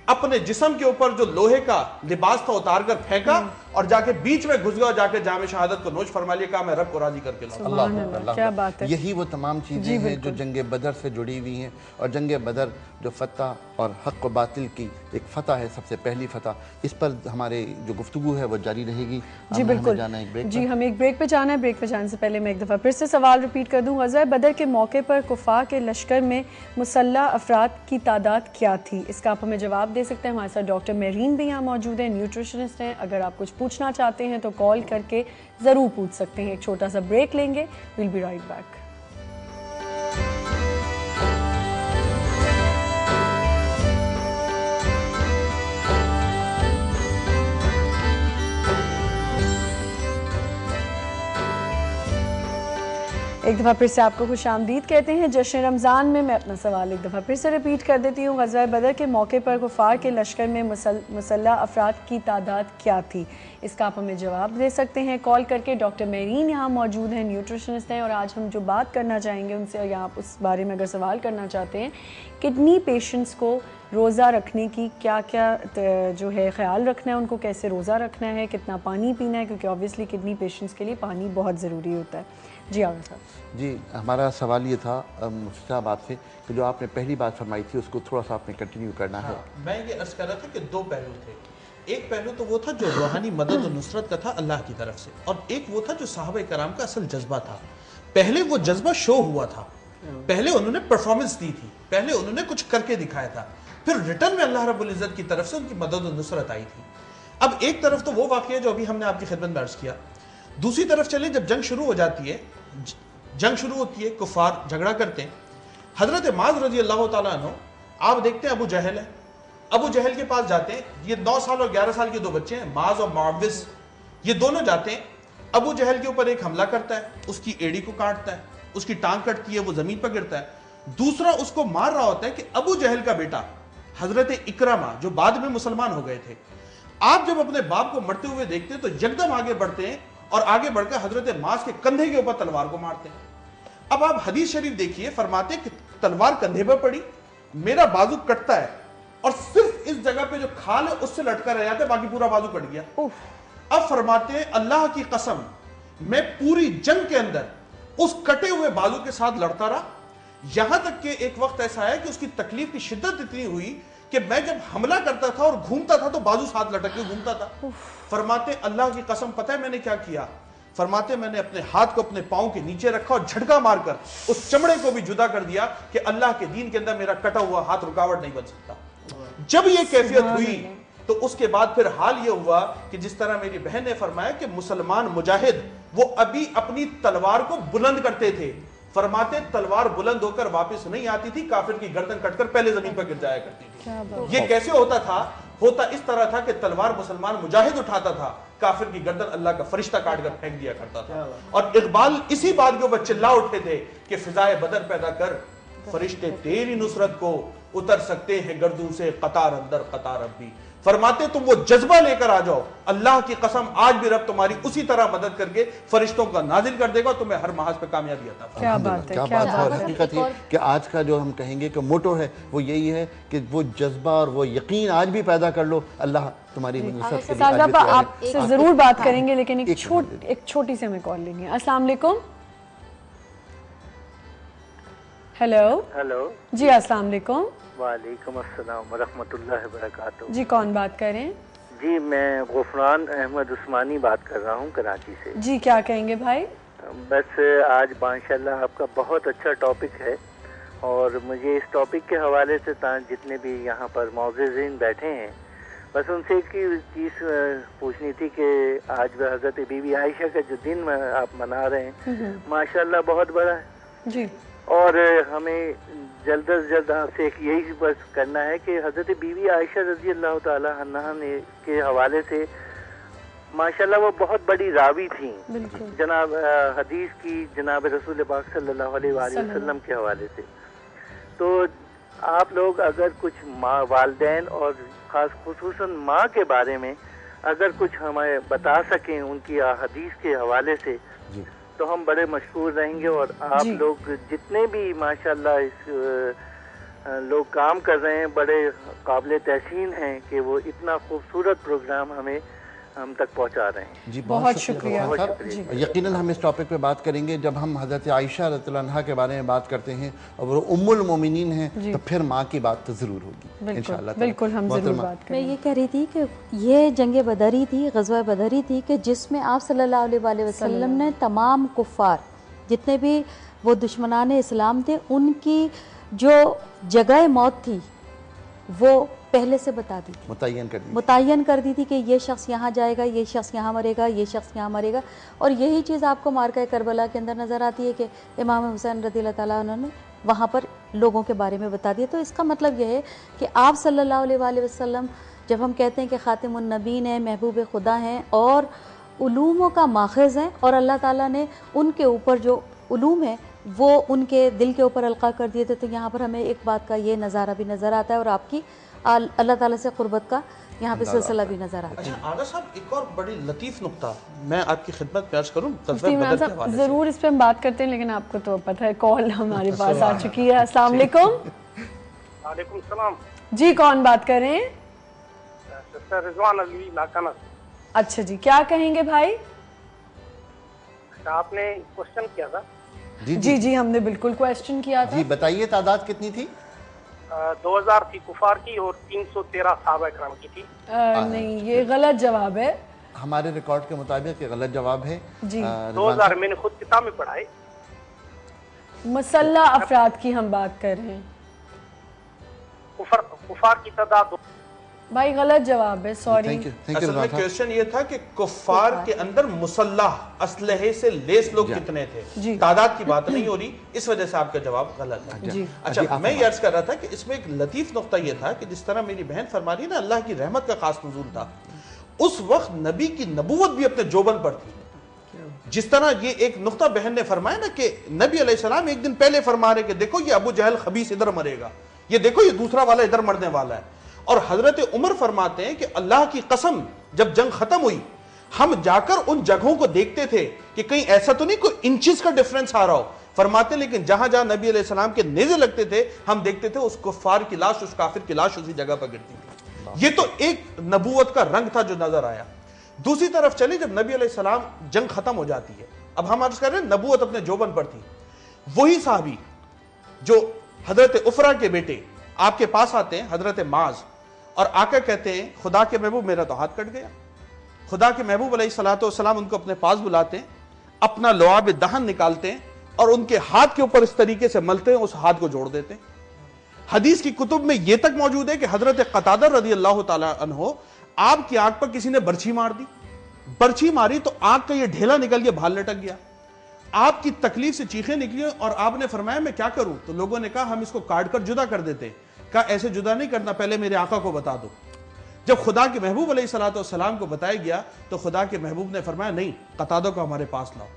S3: اپنے جسم کے اوپر جو لوہے کا لباس تھا اتار کر پھینکا اور جا کے بیچ میں گھس گیا اور جا کے جام شہادت کو نوش فرما لیا. کہا میں رب کو راضی کر کے لاؤں.
S2: سبحان اللہ، کیا بات ہے.
S5: یہی وہ تمام چیزیں ہیں جو جنگ بدر سے جڑی ہوئی ہیں، اور جنگ بدر جو فتح اور حق و باطل کی ایک فتح ہے، سب سے پہلی فتح. اس پر ہمارے جو گفتگو ہے وہ جاری رہے گی.
S2: جی بالکل. جی ہمیں ایک بریک پہ جانا ہے. بریک پہ جانے سے پہلے میں ایک دفعہ پھر سے سوال ریپیٹ کر دوں. غزوہ بدر کے موقع پر کفار کے لشکر میں مسلح افراد کی تعداد کیا تھی؟ اس کا آپ ہمیں جواب دے سکتے ہیں. ہمارے ساتھ ڈاکٹر میرین بھی یہاں موجود ہیں، نیوٹریشنسٹ ہیں. اگر آپ کچھ پوچھنا چاہتے ہیں تو کال کر کے ضرور پوچھ سکتے ہیں. ایک چھوٹا سا بریک لیں گے. We'll be right back. ایک دفعہ پھر سے آپ کو خوش آمدید کہتے ہیں جشن رمضان میں. میں اپنا سوال ایک دفعہ پھر سے ریپیٹ کر دیتی ہوں. غزوہ بدر کے موقع پر کفار کے لشکر میں مسلح افراد کی تعداد کیا تھی؟ اس کا آپ ہمیں جواب دے سکتے ہیں کال کر کے. ڈاکٹر میرین یہاں موجود ہیں، نیوٹریشنسٹ ہیں، اور آج ہم جو بات کرنا چاہیں گے ان سے، یا آپ اس بارے میں اگر سوال کرنا چاہتے ہیں، کڈنی پیشنٹس کو روزہ رکھنے کی کیا کیا جو ہے خیال رکھنا ہے، ان کو کیسے روزہ رکھنا ہے، کتنا پانی پینا ہے، کیونکہ اوبیسلی کڈنی پیشنٹس کے لیے پانی بہت ضروری ہوتا ہے. جی آگے صاحب.
S5: جی ہمارا سوال یہ تھا مفتی صاحب آپ سے کہ جو آپ نے پہلی بات فرمائی تھی اس کو تھوڑا سا آپ نے کنٹینیو کرنا ہے.
S3: میں یہ عرض کر رہا تھا کہ دو پہلو تھے. ایک پہلو تو وہ تھا جو روحانی مدد و نصرت کا تھا اللہ کی طرف سے، اور ایک وہ تھا جو صحابہ کرام کا اصل جذبہ تھا. پہلے وہ جذبہ شو ہوا تھا، پہلے انہوں نے پرفارمنس دی تھی، پہلے انہوں نے کچھ کر کے دکھایا تھا، پھر ریٹرن میں اللہ رب العزت کی طرف سے ان کی مدد و نصرت آئی تھی. اب ایک طرف تو وہ واقعہ جو ابھی ہم نے آپ کی خدمت میں عرض کیا، دوسری طرف چلے جب جنگ شروع ہو جاتی ہے، جنگ شروع ہوتی ہے، کفار جھگڑا کرتے ہیں. حضرت معاذ رضی اللہ تعالیٰ عنہ آپ دیکھتے ہیں ابو جہل ہے، ابو جہل کے پاس جاتے ہیں. یہ 9 سال اور 11 سال کے دو بچے ہیں، معاذ اور معوذ، یہ دونوں جاتے ہیں. ابو جہل کے اوپر ایک حملہ کرتا ہے، اس کی ایڑی کو کاٹتا ہے، اس کی ٹانگ کٹتی ہے، وہ زمین پر گرتا ہے. دوسرا اس کو مار رہا ہوتا ہے کہ ابو جہل کا بیٹا حضرت اکرمہ جو بعد میں مسلمان ہو گئے تھے. آپ جب اپنے باپ کو مرتے ہوئے دیکھتے ہیں تو یکدم آگے بڑھتے ہیں اور آگے بڑھ کر حضرت معاذ کے کندھے کے اوپر تلوار کو مارتے ہیں۔ اب آپ حدیث شریف دیکھیے، فرماتے ہیں کہ تلوار کندھے پر پڑی، میرا بازو کٹتا ہے اور صرف اس جگہ پہ جو کھال ہے اس سے لٹکا رہ جاتا ہے، باقی پورا بازو کٹ گیا۔ اب فرماتے ہیں اللہ کی قسم میں پوری جنگ کے اندر اس کٹے ہوئے بازو کے ساتھ لڑتا رہا، یہاں تک کہ ایک وقت ایسا ہے کہ اس کی تکلیف کی شدت اتنی ہوئی کہ میں جب حملہ کرتا تھا اور گھومتا تھا تو بازو ساتھ لٹک کے گھومتا تھا۔ فرماتے ہیں اللہ کی قسم پتہ ہے میں نے کیا کیا؟ فرماتے میں نے اپنے ہاتھ کو اپنے پاؤں کے نیچے رکھا اور جھٹکا مار کر اس چمڑے کو بھی جدا کر دیا کہ اللہ کے دین کے اندر میرا کٹا ہوا ہاتھ رکاوٹ نہیں بن سکتا۔ جب یہ کیفیت ہوئی تو اس کے بعد پھر حال یہ ہوا کہ جس طرح میری بہن نے فرمایا کہ مسلمان مجاہد وہ ابھی اپنی تلوار کو بلند کرتے تھے، فرماتے تلوار بلند ہو کر واپس نہیں آتی تھی، کافر کی گردن کٹ کر پہلے زمین پر گر جایا کرتی تھی۔ یہ کیسے ہوتا تھا؟ ہوتا اس طرح تھا کہ تلوار مسلمان مجاہد اٹھاتا تھا، کافر کی گردن اللہ کا فرشتہ کاٹ کر پھینک دیا کرتا تھا۔ اور اقبال اسی بات کے اوپر چلا اٹھے تھے کہ فضائے بدر پیدا کر، فرشتے تیری نصرت کو اتر سکتے ہیں گردوں سے قطار اندر قطار اب بھی۔ فرماتے تم وہ جذبہ لے کر آ جاؤ، اللہ کی قسم آج بھی رب تمہاری اسی طرح مدد کر کے فرشتوں کا نازل کر دے گا، تمہیں ہر محاذ پہ کامیابی عطا فرمائے گا۔
S2: کیا بات ہے،
S5: کیا
S2: کیا
S5: بات ہے۔ اور
S2: بات ہے۔
S5: حقیقت یہ کہ آج کا جو ہم کہیں گے کہ موٹو ہے وہ یہی ہے کہ وہ جذبہ اور وہ یقین آج بھی پیدا کر لو، اللہ تمہاری نصرت کے لیے آج بھی
S2: ساجدہ
S5: تیار ہے۔
S2: آپ سے ضرور بات کریں گے لیکن ایک چھوٹی سے ہمیں کال لیں گے۔ السلام علیکم۔ ہیلو
S6: ہیلو،
S2: جی السلام علیکم۔
S6: وعلیکم السلام ورحمۃ اللہ وبرکاتہ۔
S2: جی کون بات کر رہے ہیں؟
S6: جی میں غفران احمد عثمانی بات کر رہا ہوں کراچی سے۔
S2: جی کیا کہیں گے بھائی؟
S6: بس آج ماشاءاللہ آپ کا بہت اچھا ٹاپک ہے، اور مجھے اس ٹاپک کے حوالے سے جتنے بھی یہاں پر معززین بیٹھے ہیں، بس ان سے ایک ہی چیز پوچھنی تھی کہ آج وہ حضرت بی بی عائشہ کا جو دن آپ منا رہے ہیں ماشاءاللہ بہت بڑا ہے،
S2: جی، اور
S6: ہمیں جلد از جلد آپ سے یہی بس کرنا ہے کہ حضرت بی بی عائشہ رضی اللہ تعالی عنہ نے کے حوالے سے ماشاءاللہ وہ بہت بڑی راوی تھیں
S2: بالکل
S6: جناب حدیث کی، جناب رسول پاک صلی اللہ علیہ وآلہ وسلم کے حوالے سے۔ تو آپ لوگ اگر کچھ ماں والدین اور خاص خصوصاً ماں کے بارے میں اگر کچھ ہمیں بتا سکیں ان کی حدیث کے حوالے سے تو ہم بڑے مشکور رہیں گے، اور آپ لوگ جتنے بھی ماشاءاللہ اس لوگ کام کر رہے ہیں بڑے قابل تحسین ہیں کہ وہ اتنا خوبصورت پروگرام ہم تک پہنچا رہے ہیں۔
S5: جی
S2: بہت شکریہ۔
S5: یقیناً ہم اس ٹاپک پہ بات کریں گے جب ہم حضرت عائشہ رضی اللہ عنہا کے بارے میں بات کرتے ہیں اور وہ ام المومنین ہیں تو پھر ماں کی بات تو ضرور ہوگی انشاءاللہ۔
S2: بالکل ہم ضرور بات کریں
S4: میں یہ کہہ رہی تھی کہ یہ جنگ بدری تھی، غزوہ بدری تھی کہ جس میں آپ صلی اللہ علیہ وآلہ وسلم نے تمام کفار جتنے بھی وہ دشمنان اسلام تھے ان کی جو جگہ موت تھی وہ پہلے سے بتا دی، متعین کر دی تھی کہ یہ شخص یہاں جائے گا، یہ شخص یہاں مرے گا، یہ شخص یہاں مرے گا۔ اور یہی چیز آپ کو مارکہ کربلا کے اندر نظر آتی ہے کہ امام حسین رضی اللہ تعالیٰ عنہ نے وہاں پر لوگوں کے بارے میں بتا دیا۔ تو اس کا مطلب یہ ہے کہ آپ صلی اللہ علیہ وآلہ وسلم جب ہم کہتے ہیں کہ خاتم النبیین ہیں، محبوب خدا ہیں اور علوموں کا ماخذ ہیں، اور اللہ تعالیٰ نے ان کے اوپر جو علوم ہیں وہ ان کے دل کے اوپر القاء کر دیے تھے، تو یہاں پر ہمیں ایک بات کا یہ نظارہ بھی نظر آتا ہے اور آپ کی اللہ تعالیٰ سے قربت کا یہاں پہ سلسلہ بھی نظر آتا ہے۔
S3: اچھا آغا صاحب ایک اور بڑی لطیف نقطہ میں آپ کی خدمت میں عرض کروں غزوہ
S2: مفتی عمران
S3: بدر کے
S2: صاحب
S3: حوالے سے۔
S2: ضرور اس پہ ہم بات کرتے ہیں لیکن آپ کو تو پتہ ہے کال ہمارے پاس آ چکی ہے۔ السلام علیکم۔
S7: وعلیکم السلام
S2: جی کون بات کر رہے ہیں؟
S7: سر رضوان علی لاکانہ۔
S2: اچھا جی کیا کہیں گے بھائی؟
S7: آپ نے کوشچن کیا تھا؟
S2: جی جی ہم نے بالکل کویسچن کیا تھا۔
S5: جی بتائیے تعداد کتنی تھی؟
S7: 2000 تھی کفار کی اور 313 صحابہ اکرام کی تھی۔
S2: نہیں یہ غلط جواب ہے
S5: ہمارے ریکارڈ کے مطابق یہ غلط جواب ہے۔
S2: جی
S7: 2000 میں نے خود کتاب میں پڑھا ہے۔
S2: مسلح افراد کی ہم بات کر رہے ہیں
S7: کفار کی تعداد
S2: بھائی غلط جواب ہے، سوری۔
S3: اصل میں کویسچن یہ تھا کہ کفار کے اندر مسلح اسلحے سے لیس لوگ کتنے تھے، تعداد کی بات نہیں ہو رہی، اس وجہ سے آپ کا جواب غلط ہے۔ اچھا میں یہ عرض کر رہا تھا کہ اس میں ایک لطیف نقطہ یہ تھا کہ جس طرح میری بہن فرما رہی ہے نا اللہ کی رحمت کا خاص نزول تھا، اس وقت نبی کی نبوت بھی اپنے جوبن پر تھی۔ جس طرح یہ ایک نقطہ بہن نے فرمایا نا کہ نبی علیہ السلام ایک دن پہلے فرما رہے کہ دیکھو یہ ابو جہل خبیث ادھر مرے گا، یہ دیکھو یہ دوسرا والا ادھر مرنے والا ہے۔ اور حضرت عمر فرماتے ہیں کہ اللہ کی قسم جب جنگ ختم ہوئی ہم جا کر ان جگہوں کو دیکھتے تھے کہ کہیں ایسا تو نہیں کوئی انچز کا ڈیفرنس آ رہا ہو. فرماتے لیکن جہاں جہاں نبی علیہ السلام کے نیزے لگتے تھے ہم دیکھتے تھے اس کفار کی لاش, اس کافر کی لاش اسی جگہ پر گرتی تھی. یہ تو ایک نبوت کا رنگ تھا جو نظر آیا. دوسری طرف چلے, جب نبی علیہ السلام جنگ ختم ہو جاتی ہے, اب ہم عرض کر رہے ہیں نبوت اپنے جوبن پر تھی, وہی صحابی جو حضرت عفرہ کے بیٹے آپ کے پاس آتے ہیں, حضرت معاذ, اور آ کر کہتے ہیں خدا کے محبوب میرا تو ہاتھ کٹ گیا. خدا کے محبوب علیہ السلام ان کو اپنے پاس بلاتے ہیں, اپنا لعاب دہن نکالتے ہیں اور ان کے ہاتھ کے اوپر اس طریقے سے ملتے ہیں, اس ہاتھ کو جوڑ دیتے ہیں. حدیث کی کتب میں یہ تک موجود ہے کہ حضرت قتادہ رضی اللہ تعالی عنہ, آپ کی آنکھ پر کسی نے برچھی مار دی, برچھی ماری تو آنکھ کا یہ ڈھیلا نکل گیا, بھال لٹک گیا. آپ کی تکلیف سے چیخیں نکلی اور آپ نے فرمایا میں کیا کروں؟ تو لوگوں نے کہا ہم اس کو کاٹ کر جدا کر دیتے. کہا ایسے جدا نہیں کرنا, پہلے میرے آقا کو بتا دو. جب خدا کے محبوب علیہ السلام کو بتایا گیا تو خدا کے محبوب نے فرمایا نہیں, قتادہ کو ہمارے پاس لاؤ.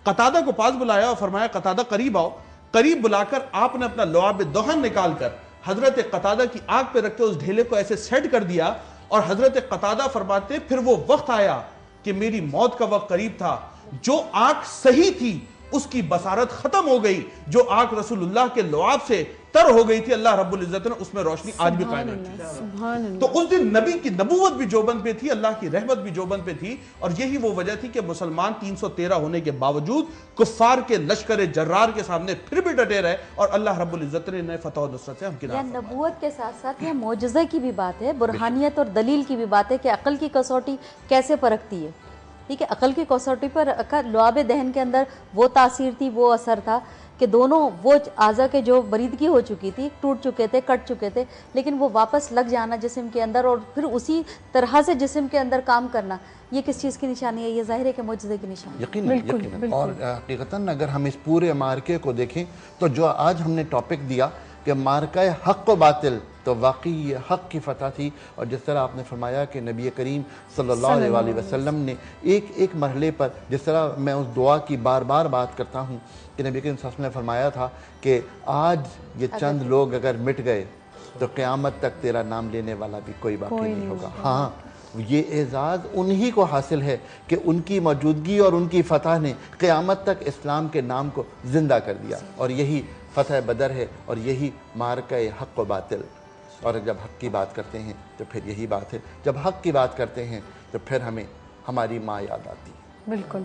S3: قتادہ کو پاس بلایا اور فرمایا قتادہ قریب آؤ. قریب بلا کر آپ نے اپنا لعاب دہن نکال کر حضرت قتادہ کی آنکھ پہ رکھ کے اس ڈھیلے کو ایسے سیٹ کر دیا, اور حضرت قتادہ فرماتے پھر وہ وقت آیا کہ میری موت کا وقت قریب تھا. جو آنکھ صحیح تھی اس کی بصارت ختم ہو گئی, جو آنکھ رسول اللہ کے لعاب سے تر ہو گئی تھی, اللہ رب العزت نے اس میں روشنی آج بھی قائم رکھی. تو اس دن نبی کی نبوت بھی جوبن پہ تھی, اللہ کی رحمت بھی جوبن پہ تھی, اور یہی وہ وجہ تھی کہ مسلمان 313 ہونے کے باوجود کفار کے لشکر جرار کے سامنے پھر بھی ڈٹے رہے, اور اللہ رب العزت نے انہیں فتح و نصرت سے ہمکنار فرمایا.
S4: نبوت کے ساتھ ساتھ یہ معجزہ کی بھی بات ہے, برہانیت اور دلیل کی بھی بات ہے کہ عقل کی کسوٹی کیسے پرکھتی ہے. ٹھیک ہے, عقل کی کسوٹی پر لعاب دہن کے اندر وہ تاثیر تھی, وہ اثر تھا کہ دونوں وہ اعضاء کے جو بریدگی ہو چکی تھی, ٹوٹ چکے تھے, کٹ چکے تھے, لیکن وہ واپس لگ جانا جسم کے اندر اور پھر اسی طرح سے جسم کے اندر کام کرنا, یہ کس چیز کی نشانی ہے؟ یہ ظاہر ہے کہ معجزے کی نشانی.
S5: یقیناً. اور حقیقتاً اگر ہم اس پورے مارکے کو دیکھیں تو جو آج ہم نے ٹاپک دیا کہ مارکہ حق و باطل, تو واقعی یہ حق کی فتح تھی. اور جس طرح آپ نے فرمایا کہ نبی کریم صلی اللہ علیہ وسلم نے ایک ایک مرحلے پر, جس طرح میں اس دعا کی بار بار بات کرتا ہوں کہ نبی کریم صلی اللہ علیہ وسلم نے فرمایا تھا کہ آج یہ چند لوگ اگر مٹ گئے تو قیامت تک تیرا نام لینے والا بھی کوئی باقی نہیں ہوگا. ہاں, یہ اعزاز انہی کو حاصل ہے کہ ان کی موجودگی اور ان کی فتح نے قیامت تک اسلام کے نام کو زندہ کر دیا, اور یہی فتح بدر ہے, اور یہی مارکہ حق و باطل. اور جب حق کی بات کرتے ہیں تو پھر یہی بات ہے, جب حق کی بات کرتے ہیں تو پھر ہمیں ہماری ماں یاد آتی ہے,
S2: بالکل,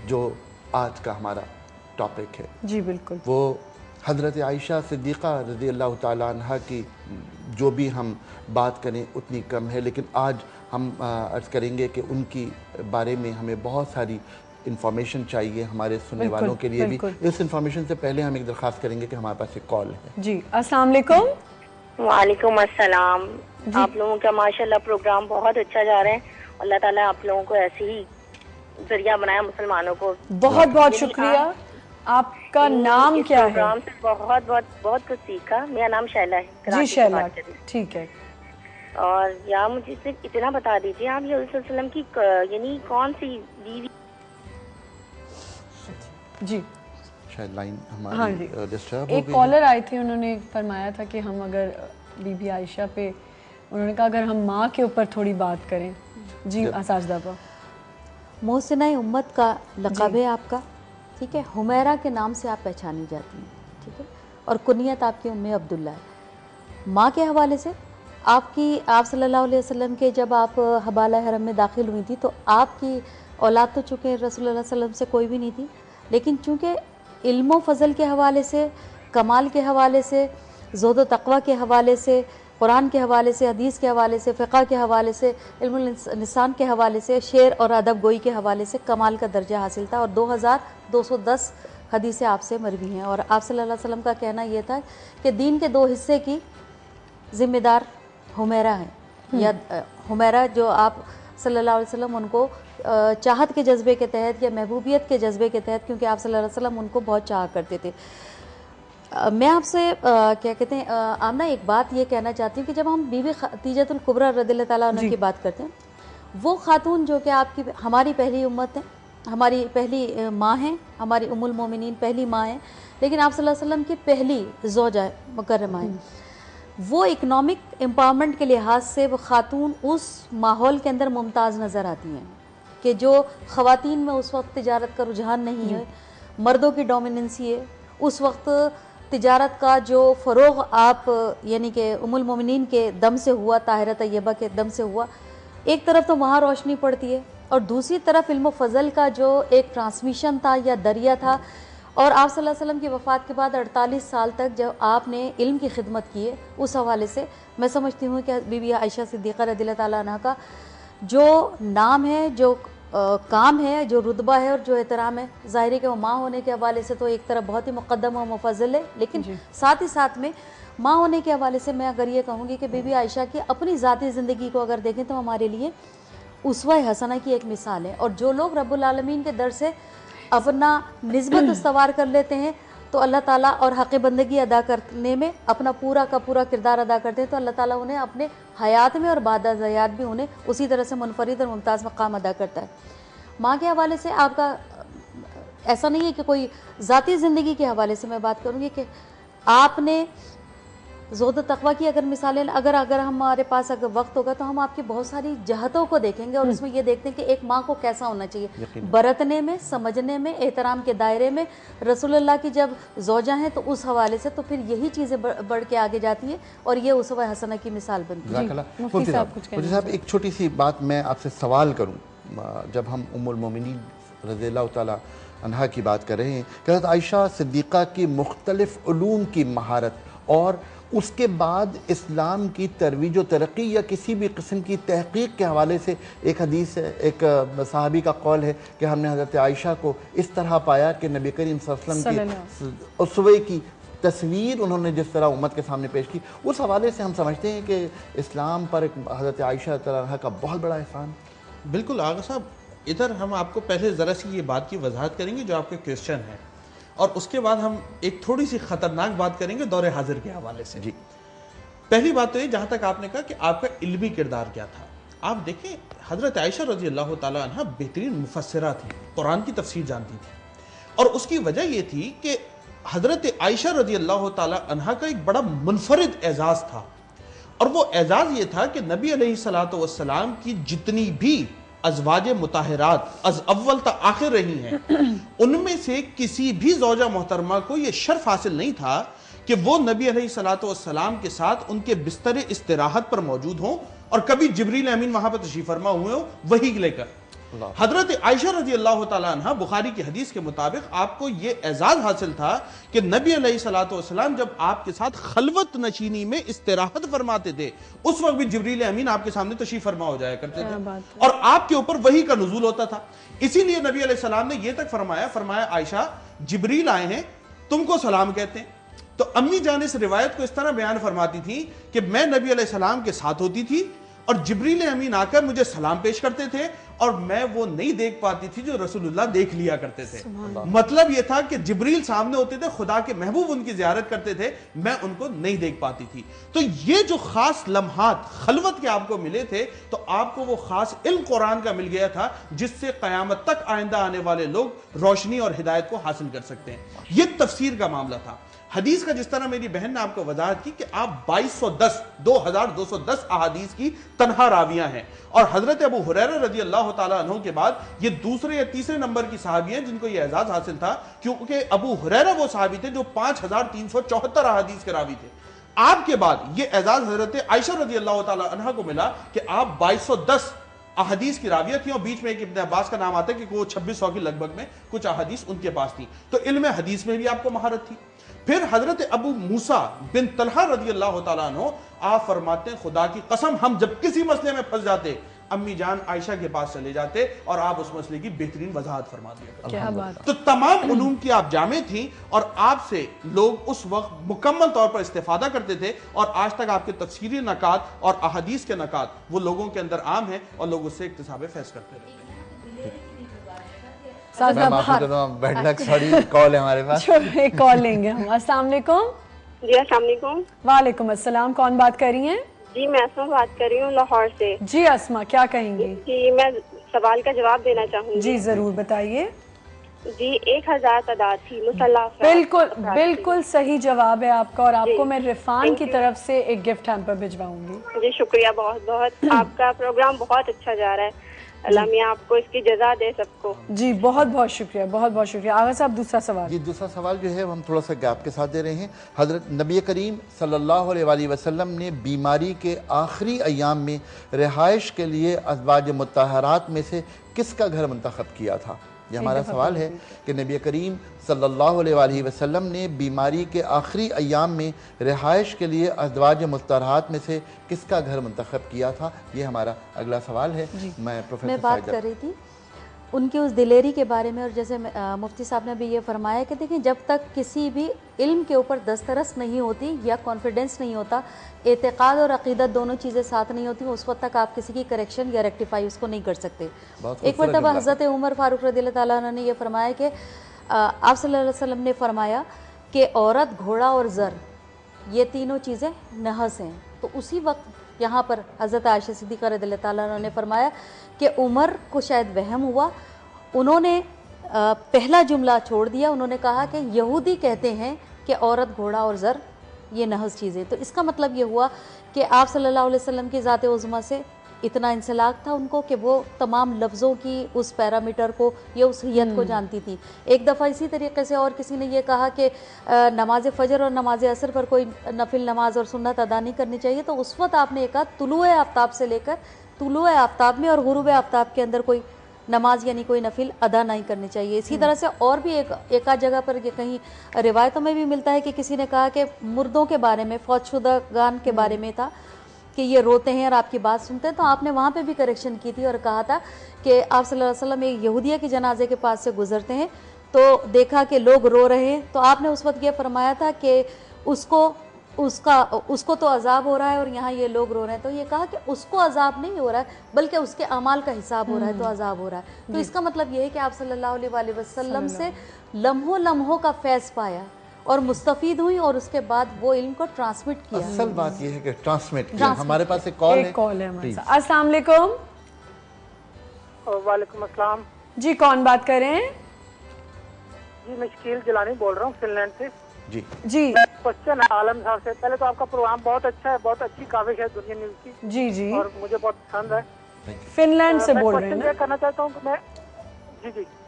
S5: جو آج کا ہمارا ٹاپک ہے.
S2: جی بالکل.
S5: وہ حضرت عائشہ صدیقہ رضی اللہ تعالیٰ عنہ کی جو بھی ہم بات کریں اتنی کم ہے, لیکن آج ہم عرض کریں گے کہ ان کی بارے میں ہمیں بہت ساری انفارمیشن چاہیے ہمارے سننے والوں کے لیے بھی. اس انفارمیشن سے پہلے ہم ایک درخواست کریں گے کہ ہمارے پاس ایک کال ہے.
S2: جی السلام علیکم.
S8: وعلیکم السلام. آپ لوگوں کا ماشاءاللہ پروگرام بہت اچھا جا رہا ہے, اللہ تعالیٰ آپ لوگوں کو ایسے ہی ذریعہ بنایا مسلمانوں کو.
S2: بہت بہت شکریہ. آپ کا نام کیا ہے؟
S8: پروگرام سے بہت بہت بہت کچھ سیکھا. میرا نام شیلا ہے.
S2: جی شیلا, ٹھیک ہے.
S8: اور یا مجھے صرف اتنا بتا دیجیے آپ یہ علیہ وسلم کی یعنی کون سی بیوی.
S2: جی
S5: شاید لائن ہماری ڈسٹرب ہو گئی.
S2: ایک کالر آئے تھے, انہوں نے فرمایا تھا کہ ہم اگر بی بی عائشہ پہ, انہوں نے کہا اگر ہم ماں کے اوپر تھوڑی بات کریں. جی اساجدہ پا.
S4: محسنہ امت کا لقب ہے آپ کا, ٹھیک ہے, حمیرہ کے نام سے آپ پہچانی جاتی ہیں, ٹھیک ہے, اور کنیت آپ کی ام عبداللہ ہے. ماں کے حوالے سے آپ صلی اللہ علیہ وسلم کے جب آپ حبالہ حرم میں داخل ہوئی تھی تو آپ کی اولاد تو چونکہ رسول اللہ صلی اللہ علیہ وسلم سے کوئی بھی نہیں تھی, لیکن چونکہ علم و فضل کے حوالے سے, کمال کے حوالے سے, زہد و تقوی کے حوالے سے, قرآن کے حوالے سے, حدیث کے حوالے سے, فقہ کے حوالے سے, علم الانسان کے حوالے سے, شعر اور ادب گوئی کے حوالے سے کمال کا درجہ حاصل تھا, اور 2210 حدیثیں آپ سے مروی ہیں. اور آپ صلی اللہ علیہ وسلم کا کہنا یہ تھا کہ دین کے 2 حصے کی ذمہ دار حمیرہ ہیں, یا حمیرہ جو آپ صلی اللہ علیہ وسلم ان کو چاہت کے جذبے کے تحت یا محبوبیت کے جذبے کے تحت, کیونکہ آپ صلی اللہ علیہ وسلم ان کو بہت چاہا کرتے تھے. میں آپ سے کیا کہتے ہیں آمنہ, ایک بات یہ کہنا چاہتی ہوں کہ جب ہم بی بی خدیجہ الکبریٰ رضی اللہ تعالیٰ عنہ کی بات کرتے ہیں, وہ خاتون جو کہ آپ کی ہماری پہلی امت ہیں, ہماری پہلی ماں ہیں, ہماری ام المومنین پہلی ماں ہیں, لیکن آپ صلی اللہ علیہ وسلم کی پہلی زوجہ مکرمہ ہیں. وہ اکنامک امپاورمنٹ کے لحاظ سے وہ خاتون اس ماحول کے اندر ممتاز نظر آتی ہیں. کہ جو خواتین میں اس وقت تجارت کا رجحان نہیں ہے، مردوں کی ڈومیننسی ہے، اس وقت تجارت کا جو فروغ آپ یعنی کہ ام المومنین کے دم سے ہوا، طاہرہ طیبہ کے دم سے ہوا، ایک طرف تو وہاں روشنی پڑتی ہے اور دوسری طرف علم و فضل کا جو ایک ٹرانسمیشن تھا یا دریا تھا. اور آپ صلی اللہ علیہ وسلم کی وفات کے بعد 48 سال تک جب آپ نے علم کی خدمت کی ہے، اس حوالے سے میں سمجھتی ہوں کہ بی بی عائشہ صدیقہ رضی اللہ تعالیٰ عنہ کا جو نام ہے، جو کام ہے، جو رتبہ ہے اور جو احترام ہے، ظاہر ہے کہ وہ ماں ہونے کے حوالے سے تو ایک طرف بہت ہی مقدم و مفضل ہے، لیکن ساتھ ہی ساتھ میں ماں ہونے کے حوالے سے میں اگر یہ کہوں گی کہ بی بی عائشہ کی اپنی ذاتی زندگی کو اگر دیکھیں تو ہمارے لیے اسوہ حسنہ کی ایک مثال ہے. اور جو لوگ رب العالمین کے در سے اپنا نسبت استوار کر لیتے ہیں تو اللہ تعالیٰ اور حق بندگی ادا کرنے میں اپنا پورا کا پورا کردار ادا کرتے ہیں تو اللہ تعالیٰ انہیں اپنے حیات میں اور بعد از حیات بھی انہیں اسی طرح سے منفرد اور ممتاز مقام ادا کرتا ہے. ماں کے حوالے سے آپ کا ایسا نہیں ہے کہ کوئی ذاتی زندگی کے حوالے سے میں بات کروں گی کہ آپ نے زہد و تقویٰ کی اگر مثالیں اگر ہمارے پاس اگر وقت ہوگا تو ہم آپ کی بہت ساری جہتوں کو دیکھیں گے اور اس میں یہ دیکھتے ہیں کہ ایک ماں کو کیسا ہونا چاہیے برتنے میں، سمجھنے میں، احترام کے دائرے میں. رسول اللہ کی جب زوجہ ہیں تو اس حوالے سے تو پھر یہی چیزیں بڑھ کے آگے جاتی ہیں اور یہ اسوہ حسنہ کی مثال بنتی ہے.
S5: مفتی صاحب ایک چھوٹی سی بات میں آپ سے سوال کروں، جب ہم ام المومنین رضی اللہ تعالیٰ عنہا کی بات کر رہے ہیں کہ حضرت عائشہ صدیقہ کی مختلف علوم کی مہارت اور اس کے بعد اسلام کی ترویج و ترقی یا کسی بھی قسم کی تحقیق کے حوالے سے ایک حدیث ہے، ایک صحابی کا قول ہے کہ ہم نے حضرت عائشہ کو اس طرح پایا کہ نبی کریم صلی اللہ علیہ وسلم کی اسوے کی تصویر انہوں نے جس طرح امت کے سامنے پیش کی، اس حوالے سے ہم سمجھتے ہیں کہ اسلام پر حضرت عائشہ عنہا کا بہت بڑا احسان.
S3: بالکل آغا صاحب، ادھر ہم آپ کو پہلے ذرا سی یہ بات کی وضاحت کریں گے جو آپ کے کویسچن ہے، اور اس کے بعد ہم ایک تھوڑی سی خطرناک بات کریں گے دور حاضر کے حوالے سے.
S5: جی
S3: پہلی بات تو یہ، جہاں تک آپ نے کہا کہ آپ کا علمی کردار کیا تھا، آپ دیکھیں حضرت عائشہ رضی اللہ تعالیٰ عنہ بہترین مفسرہ تھی، قرآن کی تفسیر جانتی تھی، اور اس کی وجہ یہ تھی کہ حضرت عائشہ رضی اللہ تعالیٰ عنہ کا ایک بڑا منفرد اعزاز تھا، اور وہ اعزاز یہ تھا کہ نبی علیہ السلام کی جتنی بھی ازواج مطہرات از اول تا آخر رہی ہیں، ان میں سے کسی بھی زوجہ محترمہ کو یہ شرف حاصل نہیں تھا کہ وہ نبی علیہ السلام کے ساتھ ان کے بستر استراحت پر موجود ہوں اور کبھی جبریل امین وہاں پر تشریف فرما ہوئے ہوں وحی لے کر. حضرت عائشہ رضی اللہ تعالیٰ عنہ بخاری کی حدیث کے مطابق آپ کو یہ اعزاز حاصل تھا کہ نبی علیہ السلام جب آپ کے ساتھ خلوت نشینی میں استراحت فرماتے تھے اس وقت بھی جبریل امین آپ کے سامنے تشریف فرما ہو جایا کرتے تھے اور آپ کے اوپر وحی کا نزول ہوتا تھا. اسی لیے نبی علیہ السلام نے یہ تک فرمایا عائشہ جبریل آئے ہیں، تم کو سلام کہتے ہیں. تو امی جان اس روایت کو اس طرح بیان فرماتی تھی کہ میں نبی علیہ السلام کے ساتھ ہوتی تھی اور جبریل امین آ کر مجھے سلام پیش کرتے تھے اور میں وہ نہیں دیکھ پاتی تھی جو رسول اللہ دیکھ لیا کرتے تھے. مطلب یہ تھا کہ جبریل سامنے ہوتے تھے، خدا کے محبوب ان کی زیارت کرتے تھے، میں ان کو نہیں دیکھ پاتی تھی. تو یہ جو خاص لمحات خلوت کے آپ کو ملے تھے تو آپ کو وہ خاص علم قرآن کا مل گیا تھا جس سے قیامت تک آئندہ آنے والے لوگ روشنی اور ہدایت کو حاصل کر سکتے ہیں. یہ تفسیر کا معاملہ تھا. حدیث کا جس طرح میری بہن نے آپ کو وضاحت کی کہ آپ 2210 احادیث کی تنہا راویاں ہیں، اور حضرت ابو ہریرہ رضی اللہ تعالیٰ عنہ کے بعد یہ دوسرے یا تیسرے نمبر کی صحابی ہیں جن کو یہ اعزاز حاصل تھا، کیونکہ ابو ہریرہ وہ صحابی تھے جو 5374 احادیث کے راوی تھے. آپ کے بعد یہ اعزاز حضرت عائشہ رضی اللہ تعالیٰ عنہ کو ملا کہ آپ 2210 احادیث کی راویہ تھیں، اور بیچ میں ایک ابن عباس کا نام آتا ہے کہ وہ 2600 کی لگ بھگ میں کچھ احادیث ان کے پاس تھی. تو علم حدیث میں بھی آپ کو مہارت تھی. پھر حضرت ابو موسیٰ بن طلحہ رضی اللہ تعالیٰ عنہ آپ فرماتے ہیں خدا کی قسم ہم جب کسی مسئلے میں پھنس جاتے امی جان عائشہ کے پاس چلے جاتے اور آپ اس مسئلے کی بہترین وضاحت فرما دیا کرتے.
S2: کیا بات.
S3: تو تمام علوم کی آپ جامع تھیں اور آپ سے لوگ اس وقت مکمل طور پر استفادہ کرتے تھے، اور آج تک آپ کے تفسیری نکات اور احادیث کے نکات وہ لوگوں کے اندر عام ہیں اور لوگ اس سے اکتساب فیض کرتے رہتے ہیں.
S5: کال ہے ہمارے پاس،
S2: ایک کال لیں گے ہم. السلام علیکم.
S8: جی السلام علیکم.
S2: وعلیکم السلام. کون بات کر رہی ہیں؟
S8: جی میں اسما بات کر رہی ہوں لاہور سے.
S2: جی اسما کیا کہیں گی؟
S8: جی میں سوال کا جواب دینا چاہوں گی.
S2: جی ضرور بتائیے.
S8: جی 1000 تعداد تھی مسلح.
S2: بالکل صحیح جواب ہے آپ کا، اور آپ کو میں رفان کی طرف سے ایک گفٹ ہیمپر بھجواؤں گی.
S8: جی شکریہ بہت بہت. آپ کا پروگرام بہت اچھا جا رہا ہے.
S9: اللہ میاں آپ کو اس کی جزا دے سب کو.
S2: جی بہت بہت شکریہ, بہت بہت شکریہ. آغا صاحب دوسرا سوال.
S5: جی دوسرا سوال جو ہے ہم تھوڑا سا گیپ کے ساتھ دے رہے ہیں. حضرت نبی کریم صلی اللہ علیہ وآلہ وسلم نے بیماری کے آخری ایام میں رہائش کے لیے ازواج مطہرات میں سے کس کا گھر منتخب کیا تھا؟ یہ ہمارا سوال ہے کہ نبی کریم صلی اللہ علیہ وآلہ وسلم نے بیماری کے آخری ایام میں رہائش کے لیے ازواج مطہرات میں سے کس کا گھر منتخب کیا تھا؟ یہ ہمارا اگلا سوال ہے. میں
S4: بات کر رہی تھی ان کی اس دلیری کے بارے میں, اور جیسے مفتی صاحب نے بھی یہ فرمایا کہ دیکھیں جب تک کسی بھی علم کے اوپر دسترس نہیں ہوتی یا کانفیڈنس نہیں ہوتا, اعتقاد اور عقیدت دونوں چیزیں ساتھ نہیں ہوتی, اس وقت تک آپ کسی کی کریکشن یا ریکٹیفائی اس کو نہیں کر سکتے. ایک مرتبہ حضرت عمر فاروق رضی اللہ تعالیٰ عنہ نے یہ فرمایا کہ آپ صلی اللہ علیہ وسلم نے فرمایا کہ عورت, گھوڑا اور زر یہ تینوں چیزیں نحس ہیں. تو اسی وقت یہاں پر حضرت عائشہ صدیقہ رضی اللہ تعالیٰ عنہ نے فرمایا کہ عمر کو شاید وہم ہوا, انہوں نے پہلا جملہ چھوڑ دیا, انہوں نے کہا کہ یہودی کہتے ہیں کہ عورت, گھوڑا اور زر یہ نحس چیزیں. تو اس کا مطلب یہ ہوا کہ آپ صلی اللہ علیہ وسلم کی ذات عظمیٰ سے اتنا انسلاک تھا ان کو کہ وہ تمام لفظوں کی اس پیرامیٹر کو یا اس حیت کو جانتی تھی. ایک دفعہ اسی طریقے سے اور کسی نے یہ کہا کہ نماز فجر اور نماز عصر پر کوئی نفل نماز اور سنت ادا نہیں کرنی چاہیے, تو اس وقت آپ نے کہا طلوع آفتاب سے لے کر طلوع آفتاب میں اور غروب آفتاب کے اندر کوئی نماز یعنی کوئی نفل ادا نہیں کرنی چاہیے. اسی طرح سے اور بھی ایک آدھ جگہ پر کہیں روایتوں میں بھی ملتا ہے کہ کسی نے کہا کہ مردوں کے بارے میں, فوت شدگان کے بارے میں تھا کہ یہ روتے ہیں اور آپ کی بات سنتے ہیں, تو آپ نے وہاں پہ بھی کریکشن کی تھی اور کہا تھا کہ آپ صلی اللہ علیہ وسلم ایک یہودیہ کے جنازے کے پاس سے گزرتے ہیں تو دیکھا کہ لوگ رو رہے ہیں, تو آپ نے اس وقت یہ فرمایا تھا کہ اس کو تو عذاب ہو رہا ہے اور یہاں یہ لوگ رو رہے ہیں. تو یہ کہا کہ اس کو عذاب نہیں ہو رہا ہے بلکہ اس کے اعمال کا حساب ہو رہا ہے تو عذاب ہو رہا ہے. تو اس کا مطلب یہ ہے کہ آپ صلی اللہ علیہ وآلہ وسلم سے لمحوں کا فیض پایا اور مستفید ہوئی اور اس کے بعد وہ علم کو ٹرانسمٹ کیا.
S5: اصل بات یہ ہے کہ ٹرانسمٹ کیا. ہمارے پاس ایک کال ہے.
S2: السلام علیکم.
S7: وعلیکم السلام.
S2: جی کون بات کر رہے ہیں؟
S7: جی میں شکیل جیلانی بول رہا ہوں فن لینڈ سے.
S2: جی
S7: کوشچن ہے عالم صاحب سے. پہلے تو آپ کا پروگرام بہت اچھا ہے, بہت اچھی کاوش ہے دنیا نیوز کی.
S2: جی جی
S7: اور مجھے بہت پسند ہے.
S2: فن لینڈ سے بول رہے ہیں.
S7: میں یہ کرنا چاہتا ہوں کہ میں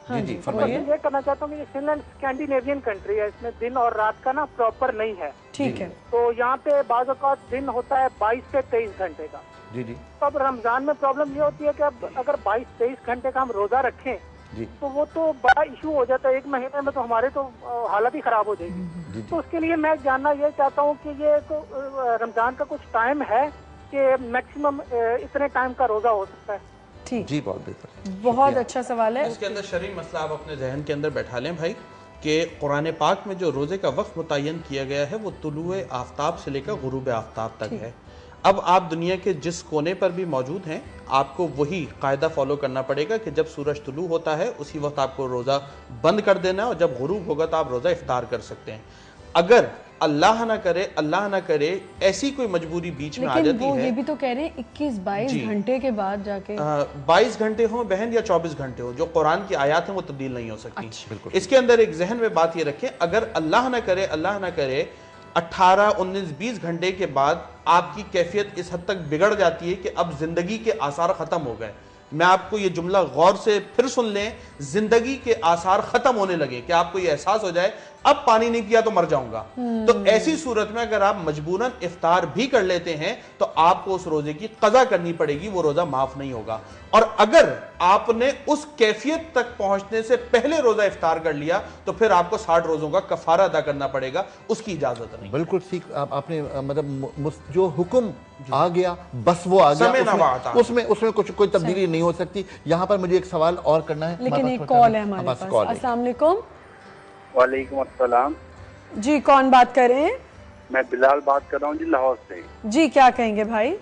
S7: یہ کرنا چاہتا ہوں کہ فن لینڈ اسکینڈینیوین کنٹری ہے, اس میں دن اور رات کا نا پراپر نہیں ہے.
S2: ٹھیک ہے.
S7: تو یہاں پہ بعض اوقات دن ہوتا ہے 22 سے 23 گھنٹے کا. تو اب رمضان میں پرابلم یہ ہوتی ہے کہ اب اگر 22-23 گھنٹے کا ہم روزہ رکھیں تو وہ تو بڑا ایشو ہو جاتا ہے. ایک مہینے میں تو ہمارے تو حالت ہی خراب ہو جائے گی. تو اس کے لیے میں جاننا یہ چاہتا ہوں کہ یہ تو رمضان کا کچھ ٹائم ہے کہ میکسیمم اتنے ٹائم کا روزہ ہو سکتا ہے؟
S5: جی بہت بہتر,
S2: بہت اچھا سوال ہے.
S3: اس کے اندر شرعی مسئلہ آپ اپنے ذہن کے اندر بیٹھا لیں بھائی کہ قرآن پاک میں جو روزے کا وقت متعین کیا گیا ہے وہ طلوع آفتاب سے لے کر غروب آفتاب تک ہے. اب آپ دنیا کے جس کونے پر بھی موجود ہیں آپ کو وہی قاعدہ فالو کرنا پڑے گا کہ جب سورج طلوع ہوتا ہے اسی وقت آپ کو روزہ بند کر دینا ہے اور جب غروب ہوگا تو آپ روزہ افطار کر سکتے ہیں. اگر اللہ نہ کرے ایسی کوئی مجبوری بیچ میں آ جاتی ہے.
S2: یہ بھی تو کہہ رہے ہیں 21-22 گھنٹے کے بعد جا کے
S3: 22 گھنٹے ہوں بہن یا 24 گھنٹے ہوں, جو قرآن کی آیات ہیں وہ تبدیل نہیں ہو سکتی. اس کے اندر ایک ذہن میں بات یہ رکھیں, اگر اللہ نہ کرے 18, 19, 20 گھنٹے کے بعد آپ کی کیفیت اس حد تک بگڑ جاتی ہے کہ اب زندگی کے آثار ختم ہو گئے. میں آپ کو یہ جملہ غور سے پھر سن لیں, زندگی کے آثار ختم ہونے لگے کہ آپ کو یہ احساس ہو جائے اب پانی نہیں پیا تو مر جاؤں گا. تو ایسی صورت میں اگر آپ مجبوراً افطار بھی کر لیتے ہیں تو آپ کو اس روزے کی قضا کرنی پڑے گی, وہ روزہ معاف نہیں ہوگا. اور اگر آپ نے اس کیفیت تک پہنچنے سے پہلے روزہ افطار کر لیا تو پھر آپ کو 60 روزوں کا کفارہ ادا کرنا پڑے گا, اس کی اجازت نہیں.
S5: بالکل ٹھیک آپ نے مطلب جو حکم آ گیا بس وہ آ گیا, اس میں کچھ کوئی تبدیلی نہیں ہو سکتی. یہاں پر مجھے ایک سوال اور کرنا ہے,
S2: لیکن ایک کال ہے ہمارے پاس. السلام علیکم.
S10: وعلیکم السلام.
S2: جی کون بات کر رہے ہیں؟
S10: میں بلال بات کر رہا ہوں جی لاہور سے.
S2: جی کیا کہیں گے بھائی؟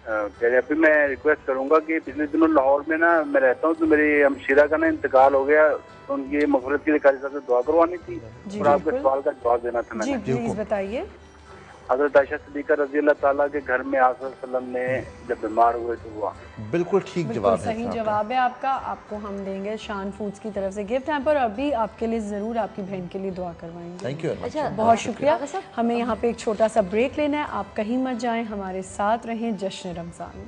S10: ابھی میں ریکویسٹ کروں گا کہ پچھلے دنوں لاہور میں نا میں رہتا ہوں تو میری ہمشیرہ کا نا انتقال ہو گیا, تو ان کی مغفرت کے لیے قاری صاحب سے دعا کروانی تھی اور آپ کے سوال کا جواب دینا تھا.
S2: جی پلیز بتائیے.
S10: حضرت عائشہ صدیقہ رضی اللہ تعالیٰ کے گھر میں آقا صلی اللہ علیہ وسلم نے جب بیمار ہوئے تو ہوا.
S5: بالکل ٹھیک جواب ہے,
S2: صحیح جواب ہے آپ کا. آپ کو ہم دیں گے شان فوڈز کی طرف سے گفٹ ہیمپر, اور ابھی آپ کے لیے ضرور آپ کی بہن کے لیے دعا کروائیں گے.
S5: Thank you.
S2: بہت شکریہ. ہمیں یہاں پہ ایک چھوٹا سا بریک لینا ہے, آپ کہیں مت جائیں, ہمارے ساتھ رہیں. جشن رمضان.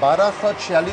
S5: 1246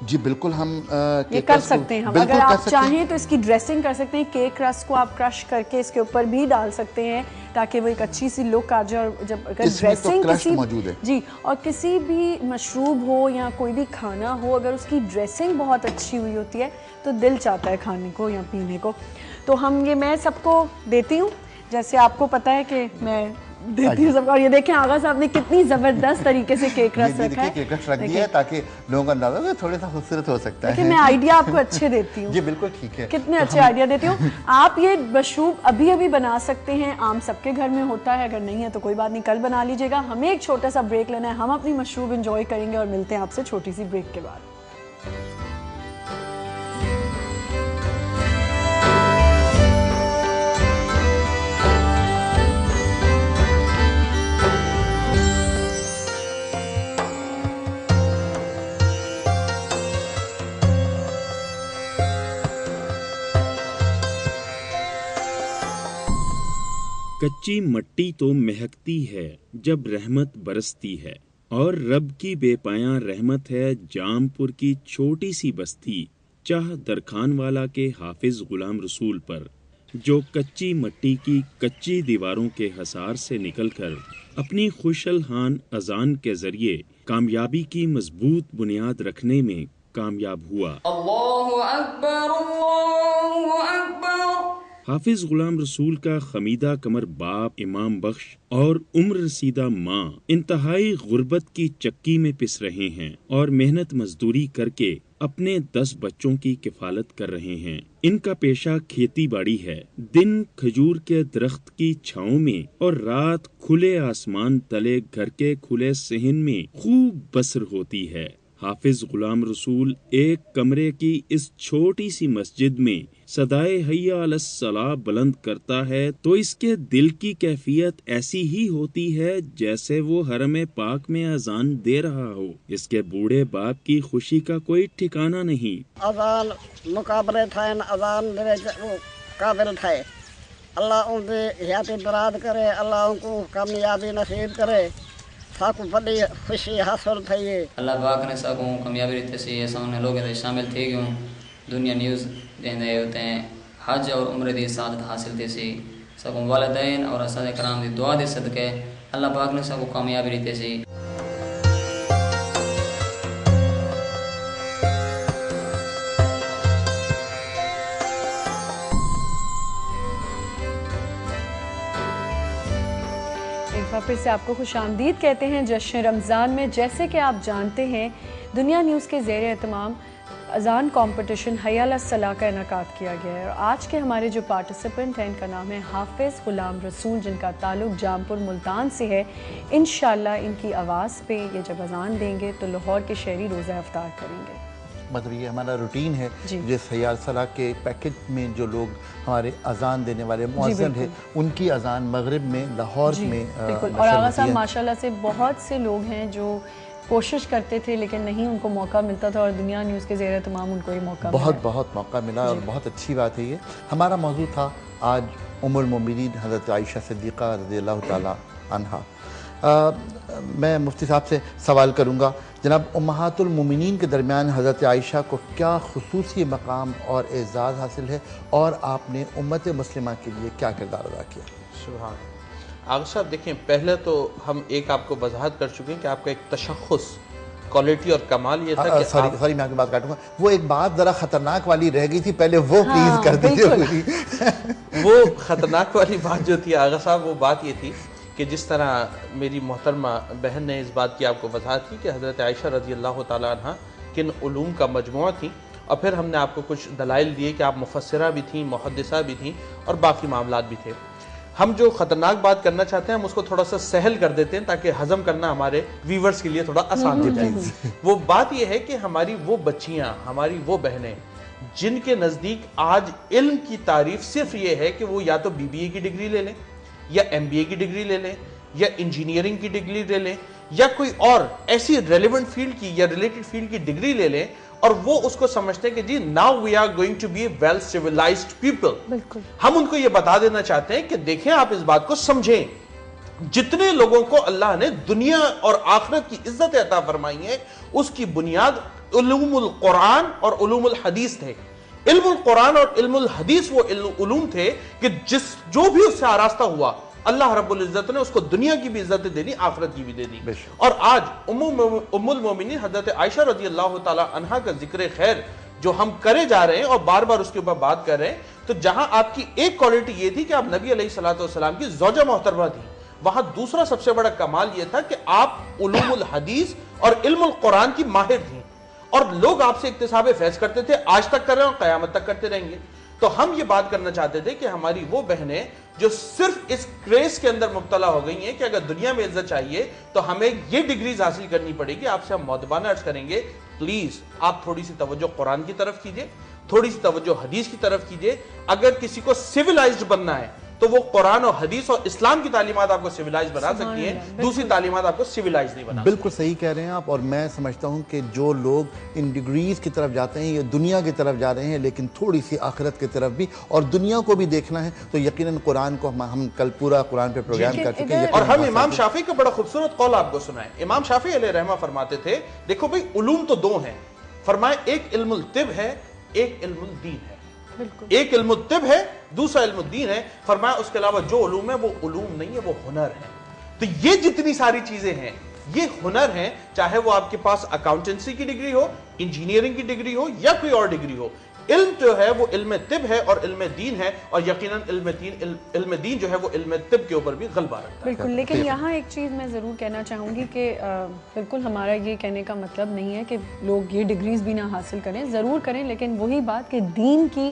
S5: جی بالکل ہم
S2: یہ کر سکتے ہیں ہم. اگر آپ چاہیں تو اس کی ڈریسنگ کر سکتے ہیں. کیک رس کو آپ کرش کر کے اس کے اوپر بھی ڈال سکتے ہیں تاکہ وہ ایک اچھی سی لک آ جائے. اور جب اگر ڈریسنگ جی اور کسی بھی مشروب ہو یا کوئی بھی کھانا ہو, اگر اس کی ڈریسنگ بہت اچھی ہوئی ہوتی ہے تو دل چاہتا ہے کھانے کو یا پینے کو. تو ہم یہ میں سب کو دیتی ہوں, جیسے آپ کو پتہ ہے کہ میں دیتی ہوں سب کو. اور یہ دیکھیں آغا صاحب نے کتنی زبردست طریقے سے کیک رس رکھا ہے.
S5: کیک رس رکھ دیا ہے تاکہ لوگوں کا اندازہ تھوڑا سا خوبصورت ہو سکتا ہے.
S2: میں آئیڈیا آپ کو اچھے دیتی ہوں.
S5: جی بالکل ٹھیک ہے,
S2: کتنے اچھے آئیڈیا دیتی ہوں. آپ یہ مشروب ابھی ابھی بنا سکتے ہیں, عام سب کے گھر میں ہوتا ہے. اگر نہیں ہے تو کوئی بات نہیں, کل بنا لیجیے گا. ہمیں ایک چھوٹا سا بریک لینا ہے, ہم اپنی مشروب انجوائے کریں گے اور ملتے ہیں آپ سے چھوٹی سی بریک کے بعد.
S11: کچی مٹی تو مہکتی ہے جب رحمت برستی ہے, اور رب کی بے پایاں رحمت ہے جام پور کی چھوٹی سی بستی چاہ درخان والا کے حافظ غلام رسول پر, جو کچی مٹی کی کچی دیواروں کے حصار سے نکل کر اپنی خوش الحان اذان کے ذریعے کامیابی کی مضبوط بنیاد رکھنے میں کامیاب ہوا.
S12: اللہ اکبر اللہ اکبر.
S11: حافظ غلام رسول کا خمیدہ کمر باپ امام بخش اور عمر رسیدہ ماں انتہائی غربت کی چکی میں پس رہے ہیں اور محنت مزدوری کر کے اپنے 10 بچوں کی کفالت کر رہے ہیں. ان کا پیشہ کھیتی باڑی ہے. دن کھجور کے درخت کی چھاؤں میں اور رات کھلے آسمان تلے گھر کے کھلے صحن میں خوب بسر ہوتی ہے. حافظ غلام رسول ایک کمرے کی اس چھوٹی سی مسجد میں صدائے حی علی الصلاۃ بلند کرتا ہے تو اس کے دل کی کیفیت ایسی ہی ہوتی ہے جیسے وہ حرم پاک میں اذان دے رہا ہو. اس کے بوڑھے باپ کی خوشی کا کوئی ٹھکانہ نہیں.
S13: اذان مقابلے تھے, اذان قابل تھے. اللہ ان کی حیات براد کرے, اللہ ان کو کامیابی نصیب کرے. ساکو بڑی خوشی حاصل تھی.
S12: اللہ پاک نے ساکو کامیابی رہتے سے ایسا انہیں لوگ شامل تھے گئے. دنیا نیوز دیندے ہوتے ہیں, حج اور عمرے دی سعادت حاصل تھے سی. ساکو والدین اور اساتذہ کرام دی دعا دے صدقے اللہ پاک نے ساکو کامیابی رہتے سی.
S2: پھر سے آپ کو خوش آمدید کہتے ہیں جشن رمضان میں. جیسے کہ آپ جانتے ہیں دنیا نیوز کے زیر اہتمام اذان کمپٹیشن حی علی الصلاۃ کا انعقاد کیا گیا ہے, اور آج کے ہمارے جو پارٹیسپینٹ ہیں ان کا نام ہے حافظ غلام رسول, جن کا تعلق جام پور ملتان سے ہے. انشاءاللہ ان کی آواز پہ یہ جب اذان دیں گے تو لاہور کے شہری روزہ افطار کریں گے.
S5: مطلب یہ ہمارا روٹین ہے. جس حی علی الصلاۃ کے پیکج میں جو لوگ ہمارے اذان دینے والے مؤذن ہیں ان کی اذان مغرب میں لاہور میں
S2: بالکل. اور آغا صاحب ماشاءاللہ سے بہت سے لوگ ہیں جو کوشش کرتے تھے لیکن نہیں ان کو موقع ملتا تھا, اور دنیا نیوز کے زیر اہتمام ان کو یہ موقع ملا.
S5: بہت موقع ملا اور بہت اچھی بات ہے. یہ ہمارا موضوع تھا آج ام المومنین حضرت عائشہ صدیقہ رضی اللہ تعالی عنہا. میں مفتی صاحب سے سوال کروں گا, جناب امہات المومنین کے درمیان حضرت عائشہ کو کیا خصوصی مقام اور اعزاز حاصل ہے, اور آپ نے امت مسلمہ کے لیے کیا کردار ادا کیا؟
S3: سبحان. آغا صاحب دیکھیں, پہلے تو ہم ایک آپ کو وضاحت کر چکے ہیں کہ آپ کا ایک تشخص کوالٹی اور کمال یہ تھا کہ
S5: سوری میں آپ کی بات کاٹوں گا, وہ ایک بات ذرا خطرناک والی رہ گئی تھی, پہلے وہ پلیز کر دیجیے.
S3: وہ خطرناک والی بات جو تھی آغا صاحب, وہ بات یہ تھی کہ جس طرح میری محترمہ بہن نے اس بات کی آپ کو وضاحت کی کہ حضرت عائشہ رضی اللہ تعالیٰ عنہ کن علوم کا مجموعہ تھیں, اور پھر ہم نے آپ کو کچھ دلائل دیے کہ آپ مفسرہ بھی تھیں, محدثہ بھی تھیں, اور باقی معاملات بھی تھے. ہم جو خطرناک بات کرنا چاہتے ہیں ہم اس کو تھوڑا سا سہل کر دیتے ہیں تاکہ ہضم کرنا ہمارے ویورز کے لیے تھوڑا آسان ہو جائے. وہ بات یہ ہے کہ ہماری وہ بچیاں, ہماری وہ بہنیں جن کے نزدیک آج علم کی تعریف صرف یہ ہے کہ وہ یا تو BBA کی ڈگری لے لیں, یا MBA کی ڈگری لے لیں, یا انجینئرنگ کی ڈگری لے لیں, یا کوئی اور ایسی ریلیونٹ فیلڈ کی یا ریلیٹڈ فیلڈ کی ڈگری لے لیں, اور وہ اس کو سمجھتے ہیں کہ جی now we are going to be a well civilized people. ہم ان کو یہ بتا دینا چاہتے ہیں کہ دیکھیں آپ اس بات کو سمجھیں, جتنے لوگوں کو اللہ نے دنیا اور آخرت کی عزت عطا فرمائی ہے اس کی بنیاد علوم القرآن اور علوم الحدیث تھے. علم القرآن اور علم الحدیث وہ علوم تھے کہ جو بھی اس سے آراستہ ہوا اللہ رب العزت نے اس کو دنیا کی بھی عزت دینی، آخرت کی بھی دے دی. اور آج ام المومنین حضرت عائشہ رضی اللہ تعالی عنہا کا ذکر خیر جو ہم کرے جا رہے ہیں اور بار بار اس کے اوپر بات کر رہے ہیں، تو جہاں آپ کی ایک کوالٹی یہ تھی کہ آپ نبی علیہ الصلوۃ والسلام کی زوجہ محترمہ تھی، وہاں دوسرا سب سے بڑا کمال یہ تھا کہ آپ علوم الحدیث اور علم القرآن کی ماہر تھیں، اور لوگ آپ سے اکتساب فیض کرتے تھے، آج تک کر رہے ہیں اور قیامت تک کرتے رہیں گے. تو ہم یہ بات کرنا چاہتے تھے کہ ہماری وہ بہنیں جو صرف اس کریز کے اندر مبتلا ہو گئی ہیں کہ اگر دنیا میں عزت چاہیے تو ہمیں یہ ڈگریز حاصل کرنی پڑے گی. آپ سے ہم مؤدبانہ عرض کریں گے، پلیز آپ تھوڑی سی توجہ قرآن کی طرف کیجئے، تھوڑی سی توجہ حدیث کی طرف کیجئے. اگر کسی کو سیولائزڈ بننا ہے تو وہ قرآن اور حدیث اور اسلام کی تعلیمات آپ کو سیولائز بنا سکتی ہیں، دوسری تعلیمات آپ کو سیولائز نہیں بنا.
S5: بالکل صحیح کہہ رہے ہیں آپ. اور میں سمجھتا ہوں کہ جو لوگ ان ڈگریز کی طرف جاتے ہیں یہ دنیا کی طرف جا رہے ہیں، لیکن تھوڑی سی آخرت کی طرف بھی اور دنیا کو بھی دیکھنا ہے. تو یقیناً قرآن کو ہم کل پورا قرآن پہ پروگرام کر چکے ہیں،
S3: اور ہم امام شافعی کا بڑا خوبصورت قول آپ کو سنائیں. امام شافعی علیہ رحمہ فرماتے تھے، دیکھو بھئی علوم تو دو ہیں، فرمائے ایک علم الطب ہے، ایک علم الدین ہے. ایک علم الطب ہے، دوسرا علم الدین ہے. فرمایا اس کے علاوہ جو علوم ہے وہ علوم نہیں ہے، وہ ہنر ہے. تو یہ جتنی ساری چیزیں ہیں یہ ہنر ہیں، چاہے وہ آپ کے پاس اکاؤنٹنسی کی ڈگری ہو، انجینئرنگ کی ڈگری ہو یا کوئی اور ڈگری ہو. علم جو ہے وہ علم طب ہے اور علم دین ہے، اور یقیناً علم دین جو ہے وہ علم طب کے اوپر بھی غلبہ رکھتا ہے.
S2: بالکل. لیکن یہاں ایک چیز میں ضرور کہنا چاہوں گی کہ بالکل ہمارا یہ کہنے کا مطلب نہیں ہے کہ لوگ یہ ڈگریز بھی نہ حاصل کریں، ضرور کریں، لیکن وہی بات کہ دین کی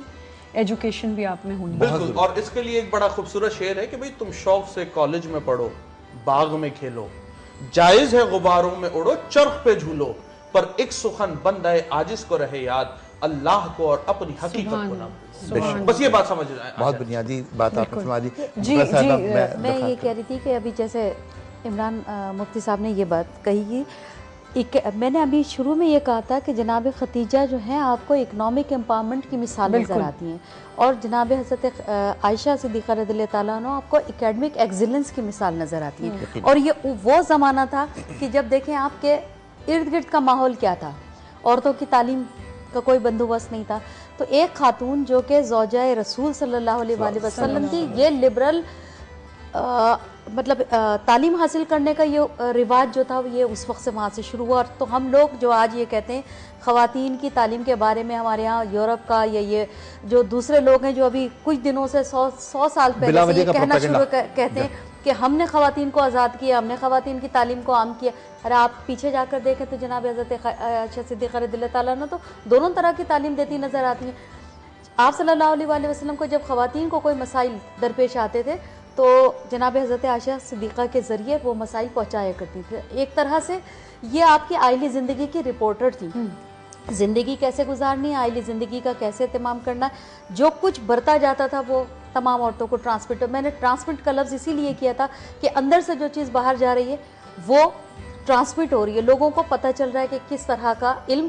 S2: ایجوکیشن بھی آپ میں ہونی.
S3: بالکل. اور اس کے لیے ایک بڑا خوبصورت شعر ہے کہ بھئی تم شوق سے کالج میں پڑھو، باغ میں کھیلو، جائز ہے غباروں میں اڑو، چرخ پہ جھولو، پر ایک سخن بندہ عاجز کو رہے یاد، اللہ کو اور اپنی حقیقت کو نہ. بس یہ بات سمجھ رہے ہیں.
S5: بہت بنیادی بات آپ نے فرما دی.
S4: میں یہ کہہ رہی تھی کہ ابھی جیسے عمران مفتی صاحب نے یہ بات کہی کہ میں نے ابھی شروع میں یہ کہا تھا کہ جناب خدیجہ جو ہیں آپ کو اکنامک امپاورمنٹ کی مثال نظر آتی ہیں، اور جناب حضرت عائشہ صدیقہ رضی اللہ تعالیٰ عنہ آپ کو اکیڈمک ایکسیلنس کی مثال نظر آتی ہے. اور یہ وہ زمانہ تھا کہ جب دیکھیں آپ کے ارد گرد کا ماحول کیا تھا، عورتوں کی تعلیم کا کوئی بندوبست نہیں تھا. تو ایک خاتون جو کہ زوجہ رسول صلی اللہ علیہ وآلہ وسلم کی، یہ لبرل مطلب تعلیم حاصل کرنے کا یہ رواج جو تھا یہ اس وقت سے وہاں سے شروع ہوا. تو ہم لوگ جو آج یہ کہتے ہیں خواتین کی تعلیم کے بارے میں ہمارے یہاں یورپ کا یا یہ جو دوسرے لوگ ہیں جو ابھی کچھ دنوں سے 100 سال پہلے سے یہ کہنا شروع کہتے ہیں کہ ہم نے خواتین کو آزاد کیا، ہم نے خواتین کی تعلیم کو عام کیا. ارے آپ پیچھے جا کر دیکھیں تو جناب حضرت عائشہ صدیقہ رضی اللہ تعالیٰ عنہ تو دونوں طرح کی تعلیم دیتی نظر آتی ہیں. آپ صلی اللہ علیہ وآلہ وسلم کو جب خواتین کو کوئی مسائل درپیش آتے تھے تو جناب حضرت عائشہ صدیقہ کے ذریعے وہ مسائل پہنچایا کرتی تھی. ایک طرح سے یہ آپ کی آئلی زندگی کی رپورٹر تھی. زندگی کیسے گزارنی ہے، آئلی زندگی کا کیسے اہتمام کرنا ہے، جو کچھ برتا جاتا تھا وہ تمام عورتوں کو ٹرانسمٹ. میں نے ٹرانسمٹ کا لفظ اسی لیے کیا تھا کہ اندر سے جو چیز باہر جا رہی ہے وہ ٹرانسمٹ ہو رہی ہے، لوگوں کو پتہ چل رہا ہے کہ کس طرح کا علم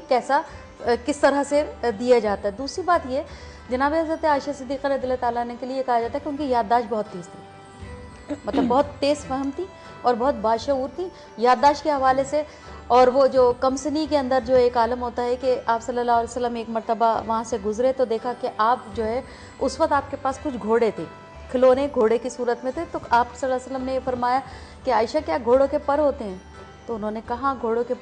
S4: کس طرح سے دیا جاتا ہے. دوسری بات یہ جناب حضرت عائشہ صدیقہ رضی اللہ تعالیٰ عنہ کے لیے کہا جاتا ہے کہ ان کی یادداشت بہت تیز تھی، مطلب بہت تیز فہم تھی اور بہت باشعور تھی یادداشت کے حوالے سے. اور وہ جو کمسنی کے اندر جو ایک عالم ہوتا ہے کہ آپ صلی اللہ علیہ وسلم ایک مرتبہ وہاں سے گزرے تو دیکھا کہ آپ جو ہے اس وقت آپ کے پاس کچھ گھوڑے تھے، کھلونے گھوڑے کی صورت میں تھے. تو آپ صلی اللہ علیہ وسلم نے یہ فرمایا کہ عائشہ کیا گھوڑوں کے پر ہوتے ہیں؟ تو انہوں نے کہا گھوڑوں کے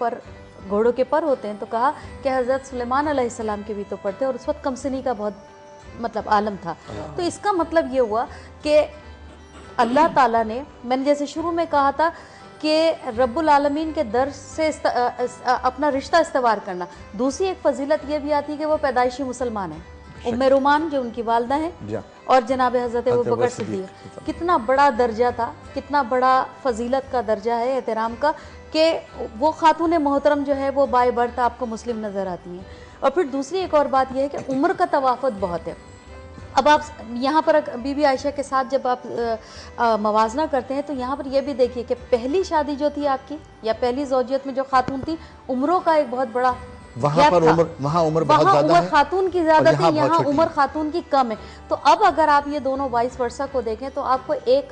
S4: پر ہوتے ہیں. تو کہا کہ حضرت سلیمان علیہ السلام کے بھی تو پر تھے، اور اس وقت کمسنی کا بہت مطلب عالم تھا. تو اس کا مطلب یہ ہوا کہ اللہ تعالیٰ نے، میں نے جیسے شروع میں کہا تھا کہ رب العالمین کے در سے اپنا رشتہ استوار کرنا. دوسری ایک فضیلت یہ بھی آتی ہے کہ وہ پیدائشی مسلمان ہیں. ام رومان جو ان کی والدہ ہیں اور جناب حضرت ابوبکر صدیق، کتنا بڑا درجہ تھا، کتنا بڑا فضیلت کا درجہ ہے احترام کا کہ وہ خاتون محترم جو ہے وہ بائی برتھ آپ کو مسلم نظر آتی ہیں. اور پھر دوسری ایک اور بات یہ ہے کہ عمر کا توافت بہت ہے. اب آپ یہاں پر بی بی عائشہ کے ساتھ جب آپ موازنہ کرتے ہیں تو یہاں پر یہ بھی دیکھیے کہ پہلی شادی جو تھی آپ کی یا پہلی زوجیت میں جو خاتون تھی، عمروں کا ایک بہت بڑا
S5: وہاں عمر بہت زیادہ ہے،
S4: خاتون کی زیادہ تھی، یہاں عمر خاتون کی کم ہے. تو اب اگر آپ یہ دونوں وائس ورثہ کو دیکھیں تو آپ کو ایک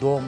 S5: 2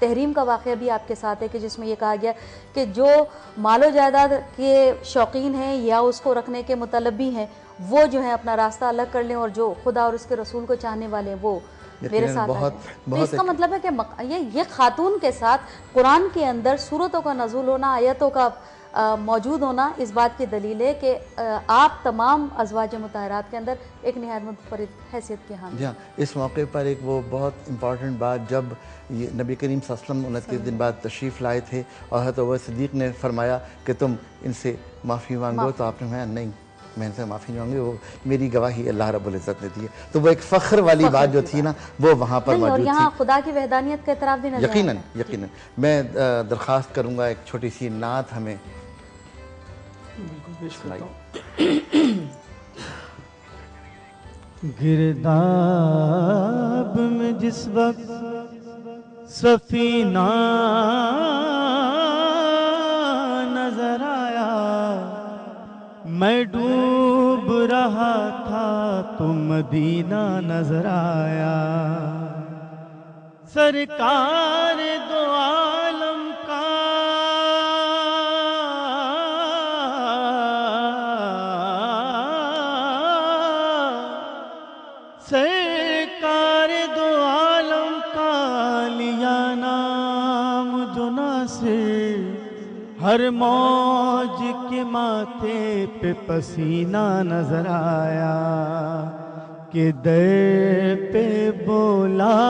S4: تحریم کا واقعہ بھی آپ کے ساتھ ہے کہ جس میں یہ کہا گیا کہ جو مال و جائیداد کے شوقین ہیں یا اس کو رکھنے کے متلبی ہیں وہ جو ہے اپنا راستہ الگ کر لیں اور جو خدا اور اس کے رسول کو چاہنے والے ہیں وہ میرے ساتھ آئیں. تو اس کا مطلب ہے کہ یہ خاتون کے ساتھ قرآن کے اندر صورتوں کا نزول ہونا, آیتوں کا موجود ہونا اس بات کی دلیل ہے کہ آپ تمام ازواج مطہرات کے اندر ایک نہایت منفرد حیثیت کے حامل.
S5: جی ہاں, اس موقع پر ایک وہ بہت امپورٹنٹ بات, جب یہ نبی کریم صلی اللہ علیہ وسلم 29 دن بعد تشریف لائے تھے اور حضرت ابوبکر صدیق نے فرمایا کہ تم ان سے معافی مانگو, تو آپ نے فرمایا نہیں میں ان سے معافی نہیں مانگی, وہ میری گواہی اللہ رب العزت نے دی ہے. تو وہ ایک فخر والی بات جو تھی نا وہ وہاں پر موجود تھی.
S4: اور یہاں خدا کی وحدانیت کا اعتراف بھی نظر
S5: یقیناً یقیناً. میں درخواست کروں گا ایک چھوٹی سی نعت ہمیں
S1: گرداب میں جس وقت سفینہ نظر آیا, میں ڈوب رہا تھا تو مدینہ نظر آیا. سرکار دو عالم کا سرکار دو عالم کا لیا نام جو ناصر, ہر موج کے ماتھے پہ پسینہ نظر آیا. کہ در پہ بولا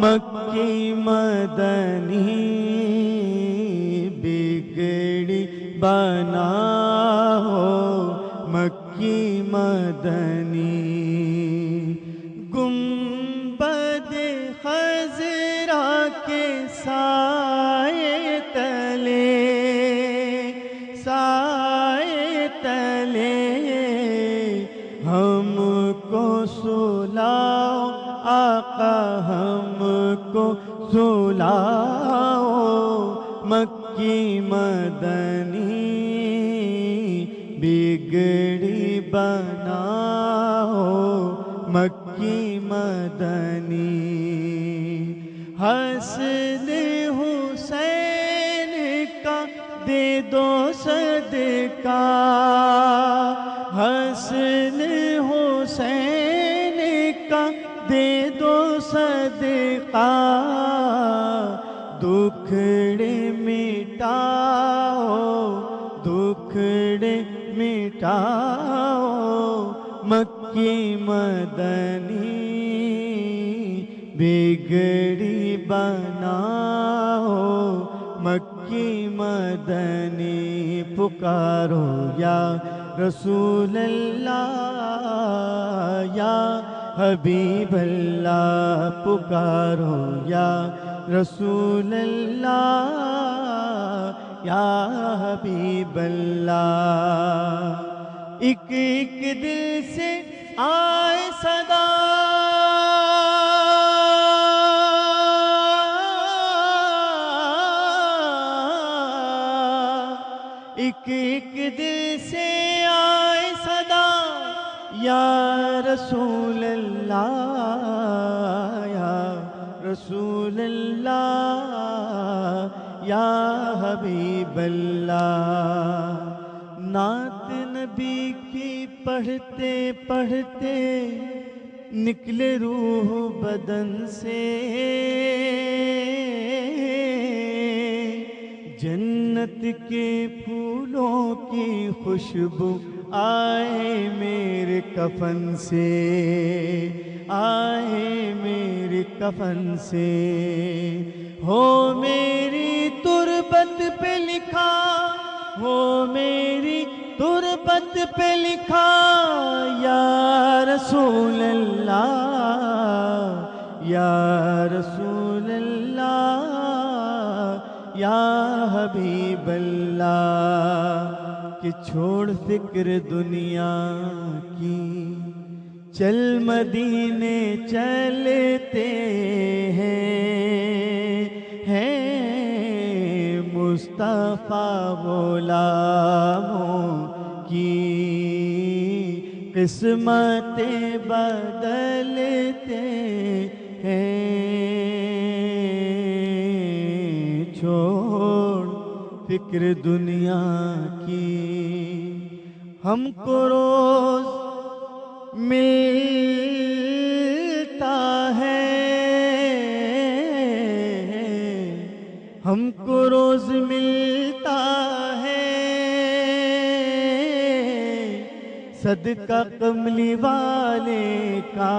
S1: مکی مدنی بگڑی بنا ہو مکی مدنی. گنبد خضرا کے سائے تلے ہم کو سلاؤ آقا, ہم کو سلاؤ مکی مدنی بگڑی بناؤ مکی مدنی. حسن حسین کا دے دو صدقہ, حسن حسین کا دے دو صدقہ, دکھڑے مٹاؤ دکھڑے مٹاؤ مکی مدنی بگڑی بناؤ مکی مدنی. پکارو یا رسول اللہ یا حبیب اللہ, پکارو یا رسول اللہ یا حبیب اللہ. ایک ایک دل سے آئے صدا ایک ایک دل سے آئے صدا, یا رسول اللہ یا رسول اللہ یا حبیب اللہ. نعت نبی کی پڑھتے پڑھتے نکلے روح بدن سے, جنت کے پھولوں کی خوشبو آئے میرے کفن سے, آئے میرے کفن سے. ہو میری تربت پہ لکھا, ہو میری تربت پہ لکھا, یا رسول اللہ یا رسول اللہ یا حبیب اللہ. کہ چھوڑ فکر دنیا کی چل مدینے چلتے ہیں مصطفیٰ غلاموں کی قسمتیں بدلتے ہیں. چھوڑ فکر دنیا کی، ہم کو روز ملتا ہے، ہم کو روز ملتا ہے، صدقہ کملی والے کا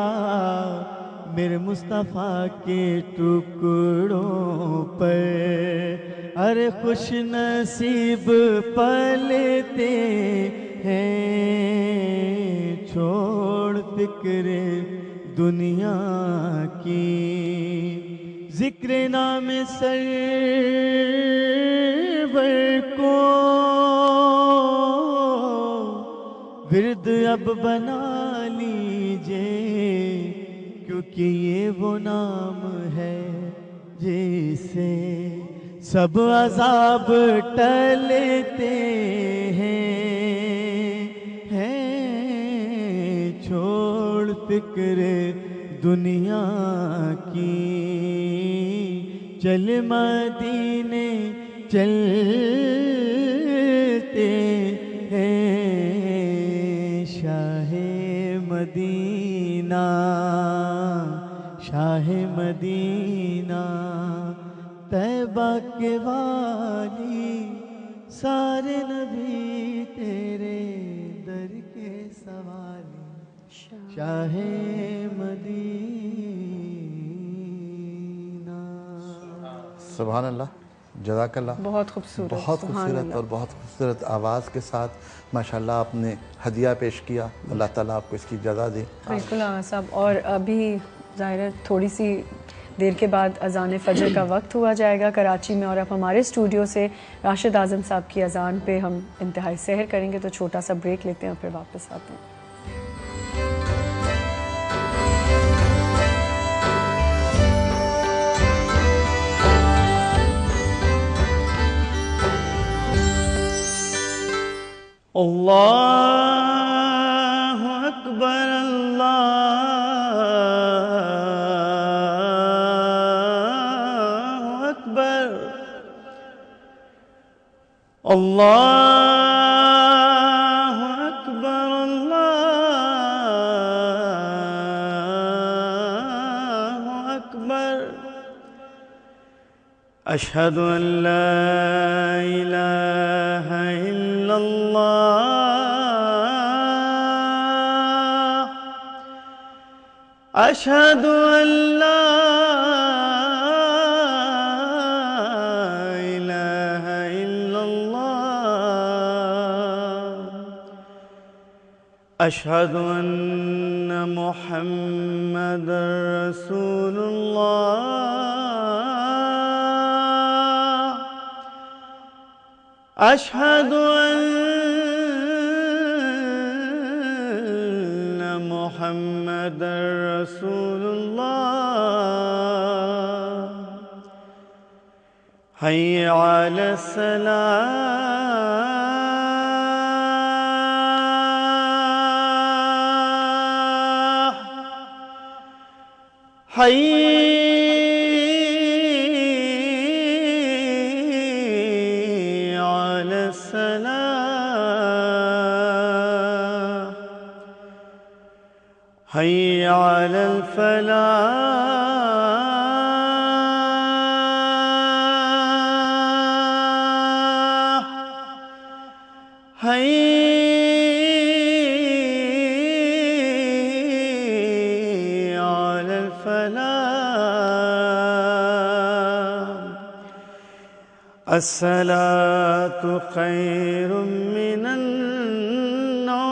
S1: میرے مصطفیٰ کے ٹکڑوں پر، ارے خوش نصیب پلتے ہیں، چھوڑ فکر دنیا کی، ذکر نام سرور کو ورد اب بنا لیجئے، کیونکہ یہ وہ نام ہے جس سے سب عذاب ٹلتے ہیں، چھوڑ فکر دنیا کی، چل مدینے چلتے ہیں، شاہ مدینہ شاہ مدینہ، طیبہ کے والی، سارے نبی تیرے در کے سوالی، شاہ مدینہ۔
S5: سبحان اللہ، جزاک اللہ،
S2: بہت خوبصورت،
S5: بہت خوبصورت اور بہت خوبصورت آواز کے ساتھ ماشاءاللہ آپ نے ہدیہ پیش کیا، اللہ تعالیٰ آپ کو اس کی جزا دے۔
S2: بالکل آغا صاحب، اور ابھی ظاہر ہے تھوڑی سی دیر کے بعد اذان فجر کا وقت ہوا جائے گا کراچی میں، اور اب ہمارے اسٹوڈیو سے راشد اعظم صاحب کی اذان پہ ہم انتہائی سحر کریں گے، تو چھوٹا سا بریک لیتے ہیں اور پھر واپس آتے ہیں۔
S1: اللہ اکبر، اللہ اکبر، اللہ اکبر، اللہ اکبر، اشہد ان لا الہ الا اللہ، اشہد ان لا الہ الا اللہ، اشہد ان محمد رسول اللہ، اشہد ان محمد رسول اللہ، حی علی الصلاۃ، حی حی علی الفلاح، حی علی الفلاح، الصلاۃ خیر من النوم،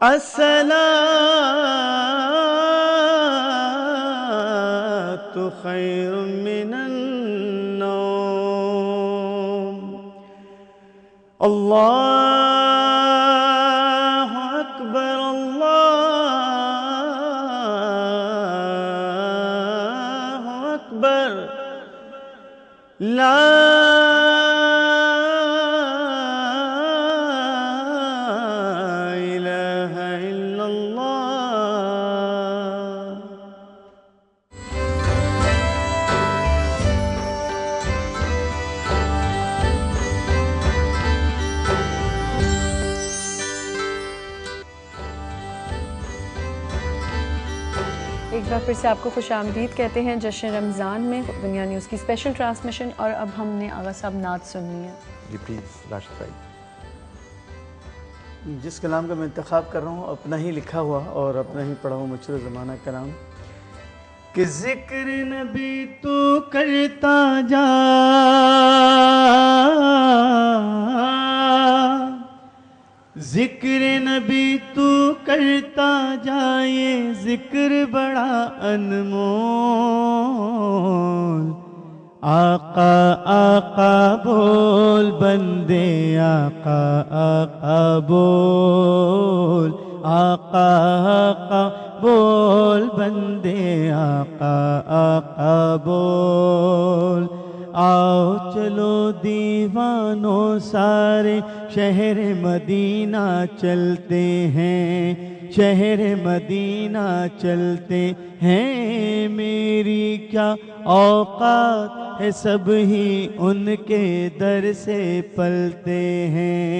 S1: الصلاۃ خیر من النوم، اللہ اکبر، اللہ اکبر، لا
S2: ایک بار پھر سے آپ کو خوش آمدید کہتے ہیں جشن رمضان میں دنیا نیوز کی اسپیشل ٹرانسمیشن. اور اب ہم نے آغا صاحب نعت سننی ہے.
S5: جی پلیز راشد بھائی.
S1: جس کلام کا میں انتخاب کر رہا ہوں اپنا ہی لکھا ہوا اور اپنا ہی پڑھا ہوا مشہور زمانہ کلام کہ ذکر نبی تو کرتا جا، ذکر نبی تو کرتا جا، یہ ذکر بڑا انمول. آقا آقا بول بندے، آقا آقا بول، آقا آقا بول بندے، آقا آقا بول. آؤ چلو دیوانوں سارے شہر مدینہ چلتے ہیں، شہر مدینہ چلتے ہیں. میری کیا اوقات ہے، سب ہی ان کے در سے پلتے ہیں.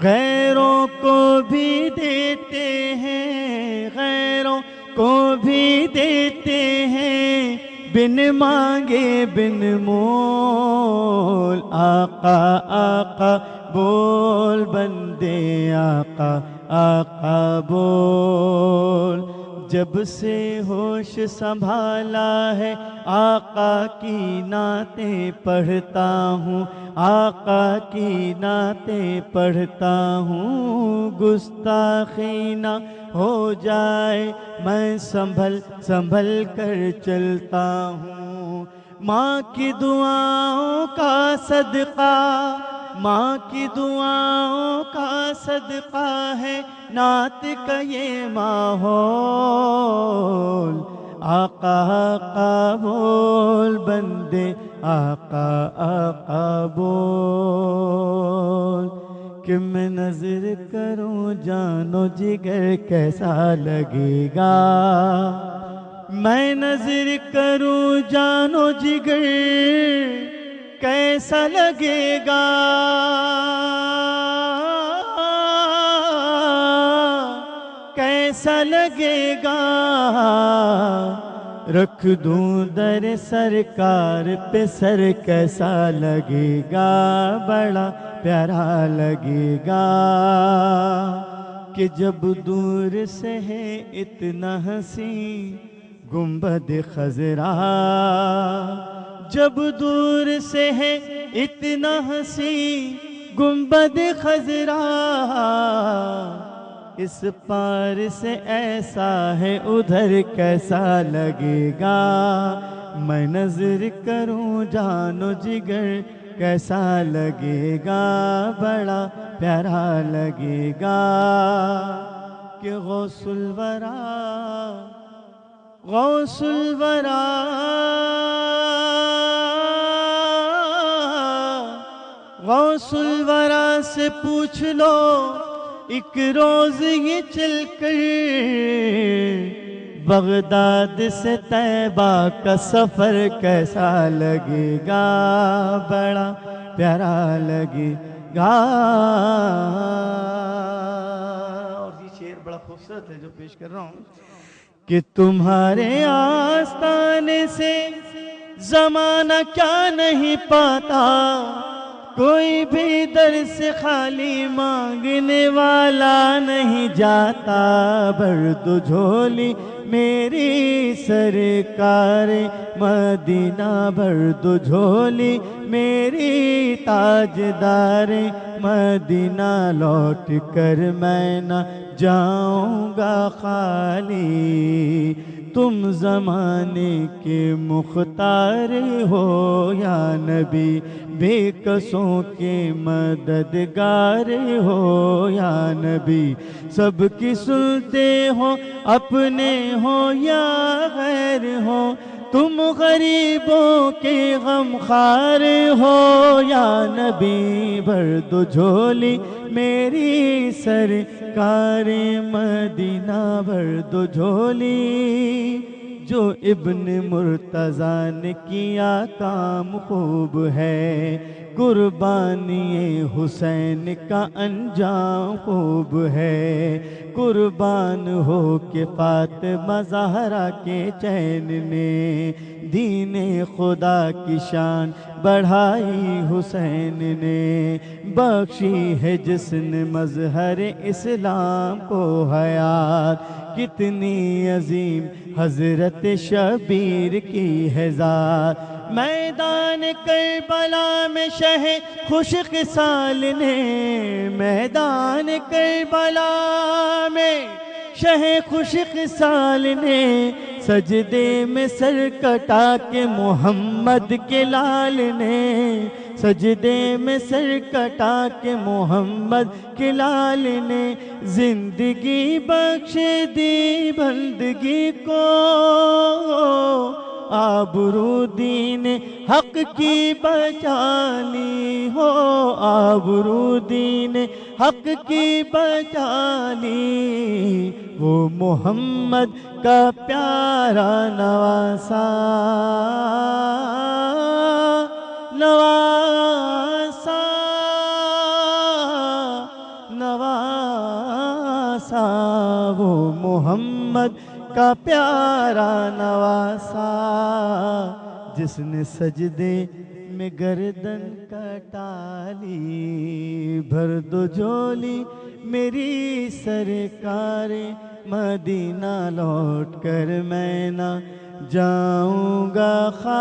S1: غیروں کو بھی دیتے ہیں، غیروں کو بھی دیتے ہیں، بن مانگے بن مول. آقا آقا بول بندے، آقا آقا بول. جب سے ہوش سنبھالا ہے آقا کی نعتیں پڑھتا ہوں، آقا کی نعتیں پڑھتا ہوں. گستاخی نہ ہو جائے میں سنبھل سنبھل کر چلتا ہوں. ماں کی دعاؤں کا صدقہ، ماں کی دعاؤں کا صدقہ ہے نعت کا یہ ماحول. آقا آقا بول بندے، آقا آقا بول. کہ میں نظر کروں جانو جگر کیسا لگے گا، میں نظر کروں جانو جگر کیسا لگے گا. کیسا لگے گا رکھ دوں در سرکار پہ سر، کیسا لگے گا بڑا پیارا لگے گا. کہ جب دور سے ہے اتنا حسین گنبد خضرا، جب دور سے ہے اتنا حسین گنبد خضرا، اس پار سے ایسا ہے ادھر کیسا لگے گا. میں نظر کروں جانو جگر کیسا لگے گا بڑا پیارا لگے گا. کہ غوث الورا، غوث الورا، غوث الورا سے پوچھ لو ایک روز یہ چل کر، بغداد سے طیبہ کا سفر کیسا لگے گا بڑا پیارا لگے گا. اور یہ شعر بڑا خوبصورت ہے جو پیش کر رہا ہوں کہ تمہارے آستانے سے زمانہ کیا نہیں پاتا، کوئی بھی در سے خالی مانگنے والا نہیں جاتا. برد جھولی میری سرکار مدینہ، برد جھولی میری تاجدار مدینہ، لوٹ کر میں نہ جاؤں گا خالی. تم زمانے کے مختار ہو یا نبی، بے کسوں کے مددگار ہو یا نبی. سب کی سنتے ہو اپنے ہو یا غیر ہو، تم غریبوں کے غمخوار ہو یا نبی. برد جھولی میری سرکار مدینہ، برد جھولی جو ابن مرتضیٰ نے کیا کام خوب ہے، قربانی حسین کا انجام خوب ہے، قربان ہو کے فاطمہ زہرا کے چین نے دین خدا کی شان بڑھائی، حسین نے بخشی ہے جس نے مظہر اسلام کو حیات، کتنی عظیم حضرت شبیر کی ہے ذات، میدان کربلا میں شہ خوش خصال نے، میدان کربلا میں شہ خوش خصال نے سجدے میں سر کٹا کے محمد کے لال نے، سجدے میں سر کٹا کے محمد کے لال نے زندگی بخش دی بندگی کو، آبرو دین حق کی بچالی ہو، آبرو دین حق کی بچالی، وہ محمد کا پیارا نواسا، نواسا، نواسا، وہ محمد کا پیارا نواسا، جس نے سجدے میں گردن کٹالی، بھر دو جھولی میری سرکار، مدینہ لوٹ کر میں نہ جاؤں گا خالی۔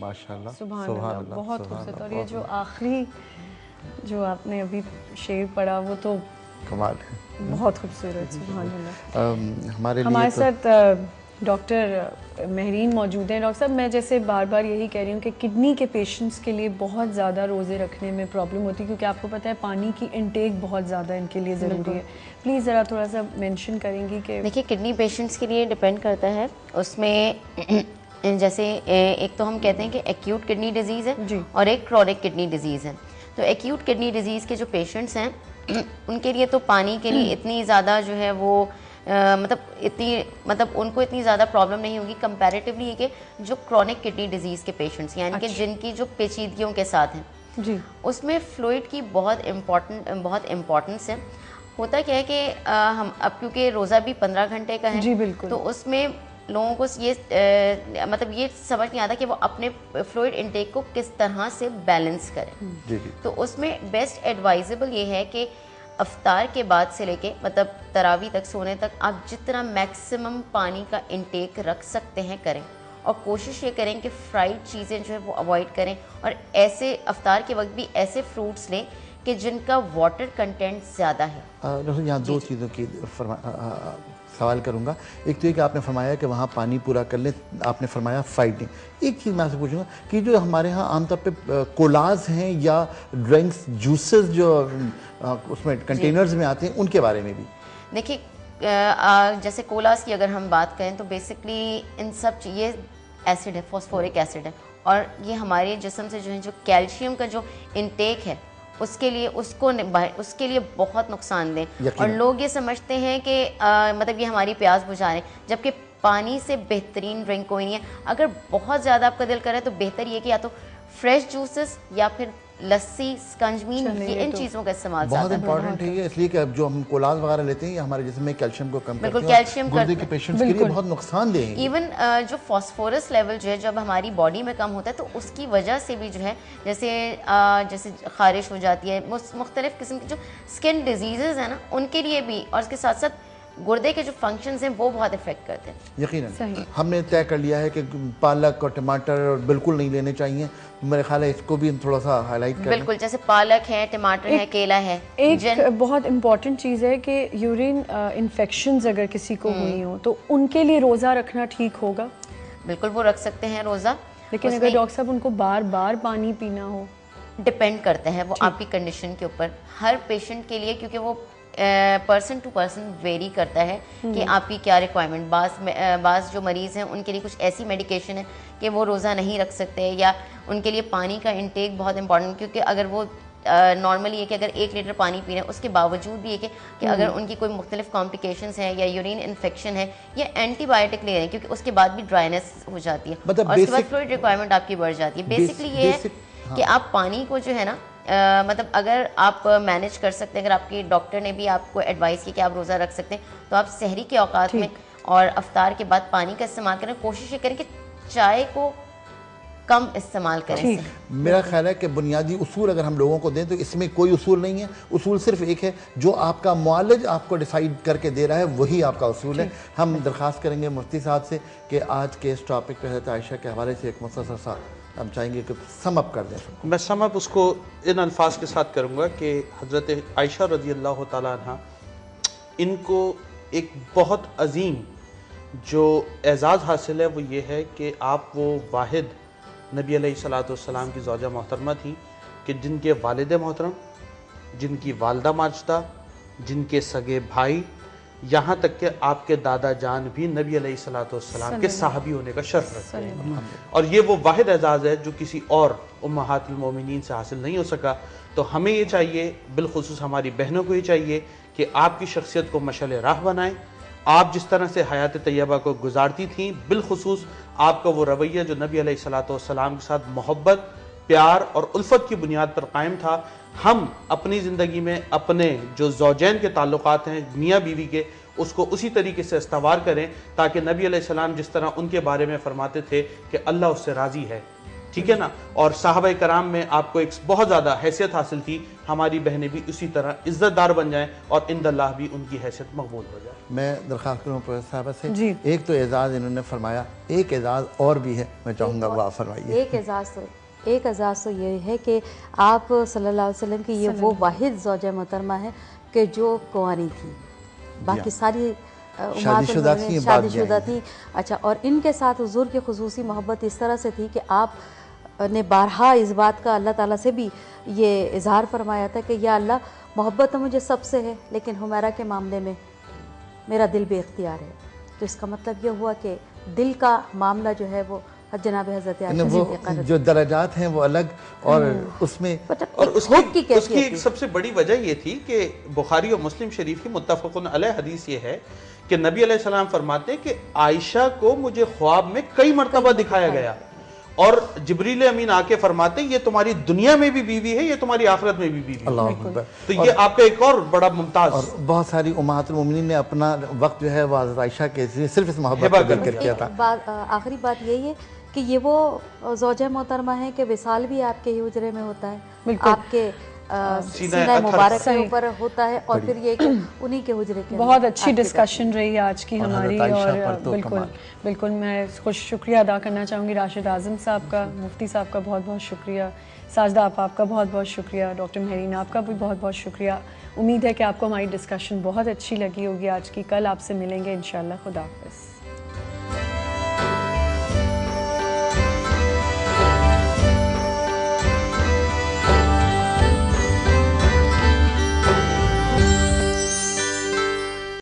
S5: ماشاءاللہ،
S2: سبحان اللہ، بہت خوبصورت۔ اور یہ جو آخری جو آپ نے ابھی شعر پڑھا وہ تو
S5: کمال ہے،
S2: بہت خوبصورت، سبحان اللہ۔
S5: ہمارے
S2: ساتھ ڈاکٹر مہرین موجود ہیں۔ ڈاکٹر صاحب، میں جیسے بار بار یہی کہہ رہی ہوں کہ کڈنی کے پیشنٹس کے لیے بہت زیادہ روزے رکھنے میں پرابلم ہوتی ہے، کیونکہ آپ کو پتہ ہے پانی کی انٹیک بہت زیادہ ان کے لیے ضروری ہے۔ پلیز ذرا تھوڑا سا مینشن کریں گی کہ
S14: دیکھیے کڈنی پیشنٹس کے لیے ڈپینڈ کرتا ہے، اس میں جیسے ایک تو ہم کہتے ہیں کہ ایکیوٹ کڈنی ڈیزیز ہے اور ایک کرونک کڈنی ڈیزیز ہے۔ تو ایکیوٹ کڈنی ڈیزیز کے جو پیشنٹس ہیں ان کے لیے تو پانی کے لیے اتنی زیادہ جو ہے وہ مطلب ان کو اتنی زیادہ پرابلم نہیں ہوگی کمپیریٹیولی کہ جو کرونک کڈنی ڈیزیز کے پیشنٹس، یعنی کہ جن کی جو پیچیدگیوں کے ساتھ ہیں، جی اس میں فلوئڈ کی بہت امپورٹنس ہے۔ ہوتا کیا ہے کہ ہم اب کیونکہ روزہ بھی 15 گھنٹے کا ہے، جی بالکل، تو اس میں لوگوں کو یہ مطلب یہ سمجھ نہیں آتا کہ وہ اپنے فلوئڈ انٹیک کو کس طرح سے بیلنس کریں۔ تو اس میں بیسٹ ایڈوائزبل یہ ہے کہ افطار کے بعد سے لے کے مطلب تراویح تک سونے تک آپ جتنا میکسیمم پانی کا انٹیک رکھ سکتے ہیں کریں، اور کوشش یہ کریں کہ فرائیڈ چیزیں جو ہے وہ اوائڈ کریں، اور ایسے افطار کے وقت بھی ایسے فروٹس لیں کہ جن کا واٹر کنٹینٹ زیادہ ہے۔
S5: یہاں دو چیزوں کی سوال کروں گا، ایک تو یہ کہ آپ نے فرمایا کہ وہاں پانی پورا کر لیں، آپ نے فرمایا فائٹنگ۔ ایک چیز میں آپ سے پوچھوں گا کہ جو ہمارے ہاں عام طور پہ کولاز ہیں یا ڈرنکس جوسز جو اس میں کنٹینرز میں آتے ہیں، ان کے بارے میں بھی
S14: دیکھیے جیسے کولاز کی اگر ہم بات کریں تو بیسکلی ان سب یہ ایسڈ ہے، فاسفورک ایسڈ ہے، اور یہ ہمارے جسم سے جو ہے جو کیلشیم کا جو انٹیک ہے اس کے لیے بہت نقصان دہ، اور لوگ یہ سمجھتے ہیں کہ مطلب یہ ہماری پیاس بجھا رہے ہیں، جبکہ پانی سے بہترین ڈرنک کوئی نہیں ہے۔ اگر بہت زیادہ آپ کا دل کرے تو بہتر یہ کہ یا تو فریش جوسز یا پھر لسی، سکنجمین، یہ ان چیزوں کا استعمال
S5: بہت امپورٹنٹ ہے یہ، اس لیے کہ جو ہم کولاز وغیرہ لیتے ہیں یہ ہمارے جسم میں کیلشیم کو کم کرتے ہیں،
S14: کیلشیم
S5: گردے کے پیشنٹس کے لیے بہت نقصان دہ ہے۔
S14: ایون جو فاسفورس لیول جو ہے جب ہماری باڈی میں کم ہوتا ہے تو اس کی وجہ سے بھی جو ہے جیسے خارش ہو جاتی ہے، مختلف قسم کی جو اسکن ڈیزیزز ہیں نا ان کے لیے بھی، اور اس کے ساتھ ساتھ گردے کے جو فنکشنز ہیں وہ بہت افیکٹ کرتے ہیں۔
S5: یقیناً ہم نے طے کر لیا ہے کہ پالک اور ٹماٹر بالکل نہیں لینے چاہیے، میرے خیال ہے اس کو بھی ہم تھوڑا سا ہائی لائٹ کریں۔
S14: بالکل، جیسے پالک ہے، ٹماٹر ہے، کیلا ہے۔
S2: ایک بہت امپورٹنٹ چیز ہے کہ یورین انفیکشنز اگر کسی کو ہوئی ہوں تو ان کے لیے روزہ رکھنا ٹھیک ہوگا؟
S14: بالکل وہ رکھ سکتے ہیں روزہ،
S2: لیکن اگر ڈاکٹر صاحب ان کو بار بار پانی پینا ہو؟
S14: ڈپینڈ کرتا ہے وہ آپ کی کنڈیشن کے اوپر، ہر پیشنٹ کے لیے، کیونکہ وہ پرسن ٹو پرسن ویری کرتا ہے کہ آپ کی کیا ریکوائرمنٹ۔ بعض جو مریض ہیں ان کے لیے کچھ ایسی میڈیکیشن ہے کہ وہ روزہ نہیں رکھ سکتے، یا ان کے لیے پانی کا انٹیک بہت امپورٹنٹ، کیونکہ اگر وہ نارملی یہ کہ اگر 1 لیٹر پانی پی رہے ہیں اس کے باوجود بھی یہ کہ اگر ان کی کوئی مختلف کمپلیکیشنز ہیں یا یورین انفیکشن ہے یا اینٹی بایوٹک لے رہے ہیں کیونکہ اس کے بعد بھی ڈرائنیس ہو جاتی ہے اور اس کے بعد فلوئڈ ریکوائرمنٹ آپ کی بڑھ جاتی ہے. بیسکلی یہ ہے کہ آپ پانی کو جو ہے نا مطلب اگر آپ مینیج کر سکتے ہیں, اگر آپ کے ڈاکٹر نے بھی آپ کو ایڈوائز کی کہ آپ روزہ رکھ سکتے ہیں تو آپ سحری کے اوقات میں اور افطار کے بعد پانی کا استعمال کریں. کوشش یہ کریں کہ چائے کو کم استعمال کریں.
S5: میرا خیال ہے کہ بنیادی اصول اگر ہم لوگوں کو دیں تو اس میں کوئی اصول نہیں ہے, اصول صرف ایک ہے جو آپ کا معالج آپ کو ڈیسائیڈ کر کے دے رہا ہے وہی آپ کا اصول ہے. ہم درخواست کریں گے مفتی صاحب سے کہ آج کے اس ٹاپک پہ حضرت عائشہ کے حوالے سے ایک مختصر سا ہم چاہیں گے کہ سم اپ کر دیں.
S3: میں سم اپ اس کو ان الفاظ کے ساتھ کروں گا کہ حضرت عائشہ رضی اللہ تعالیٰ عنہ ان کو ایک بہت عظیم جو اعزاز حاصل ہے وہ یہ ہے کہ آپ وہ واحد نبی علیہ الصلوۃ والسلام کی زوجہ محترمہ تھیں کہ جن کے والد محترم, جن کی والدہ ماجدہ, جن کے سگے بھائی, یہاں تک کہ آپ کے دادا جان بھی نبی علیہ الصلوۃ والسلام کے صحابی ہونے کا شرف رکھتے ہیں. اور یہ وہ واحد اعزاز ہے جو کسی اور امہات المومنین سے حاصل نہیں ہو سکا. تو ہمیں یہ چاہیے, بالخصوص ہماری بہنوں کو یہ چاہیے کہ آپ کی شخصیت کو مشعل راہ بنائیں. آپ جس طرح سے حیات طیبہ کو گزارتی تھیں, بالخصوص آپ کا وہ رویہ جو نبی علیہ الصلوۃ والسلام کے ساتھ محبت, پیار اور الفت کی بنیاد پر قائم تھا, ہم اپنی زندگی میں اپنے جو زوجین کے تعلقات ہیں میاں بیوی کے, اس کو اسی طریقے سے استوار کریں تاکہ نبی علیہ السلام جس طرح ان کے بارے میں فرماتے تھے کہ اللہ اس سے راضی ہے, ٹھیک ہے نا, اور صحابہ کرام میں آپ کو ایک بہت زیادہ حیثیت حاصل تھی, ہماری بہنیں بھی اسی طرح عزت دار بن جائیں اور عند اللہ بھی ان کی حیثیت مقبول ہو جائے.
S5: میں درخواست کروں پروفیسر صاحبہ سے, ایک تو اعزاز انہوں نے فرمایا, ایک اعزاز اور بھی ہے, میں چاہوں گا وہ آپ فرمائیے.
S4: ایک اعزاز تو یہ ہے کہ آپ صلی اللہ علیہ وسلم کی یہ وہ واحد زوجہ محترمہ ہے کہ جو کنواری تھی, باقی ساری
S5: شادی شدہ
S4: تھی. اچھا, اور ان کے ساتھ حضور کی خصوصی محبت اس طرح سے تھی کہ آپ نے بارہا اس بات کا اللہ تعالیٰ سے بھی یہ اظہار فرمایا تھا کہ یا اللہ محبت تو مجھے سب سے ہے لیکن حمیرہ کے معاملے میں میرا دل بے اختیار ہے. تو اس کا مطلب یہ ہوا کہ دل کا معاملہ جو ہے وہ جناب حضرت عائشہ
S5: جو درجات ہیں وہ الگ, اور اس میں
S3: اور اس کی ایک سب سے بڑی وجہ یہ تھی کہ بخاری اور مسلم شریف کی متفقن علیہ حدیث یہ ہے کہ نبی علیہ السلام فرماتے ہیں کہ عائشہ کو مجھے خواب میں کئی مرتبہ دکھایا گیا اور جبریل امین آ کے فرماتے ہیں یہ تمہاری دنیا میں بھی بیوی ہے, یہ تمہاری آخرت میں بھی بیوی ہے.
S5: اللہ اکبر.
S3: تو یہ آپ کا ایک اور بڑا ممتاز.
S5: اور بہت ساری امہات المومنین نے اپنا وقت جو ہے وہ حضرت عائشہ کے صرف اس محبت کا ذکر کیا تھا.
S4: آخری بات یہی ہے کہ یہ وہ زوجہ محترمہ ہیں کہ وصال بھی آپ کے ہی حجرے میں ہوتا ہے, آپ کے سینہ مبارک کے اوپر ہوتا ہے, اور پھر یہ کہ انہی کے حجرے کے.
S2: بہت اچھی ڈسکشن رہی آج کی ہماری, اور بالکل میں شکریہ ادا کرنا چاہوں گی راشد اعظم صاحب کا, مفتی صاحب کا بہت بہت شکریہ, ساجدہ آپ کا بہت بہت شکریہ, ڈاکٹر مہرین آپ کا بھی بہت بہت شکریہ. امید ہے کہ آپ کو ہماری ڈسکشن بہت اچھی لگی ہوگی آج کی. کل آپ سے ملیں گے انشاءاللہ. خدا حافظ.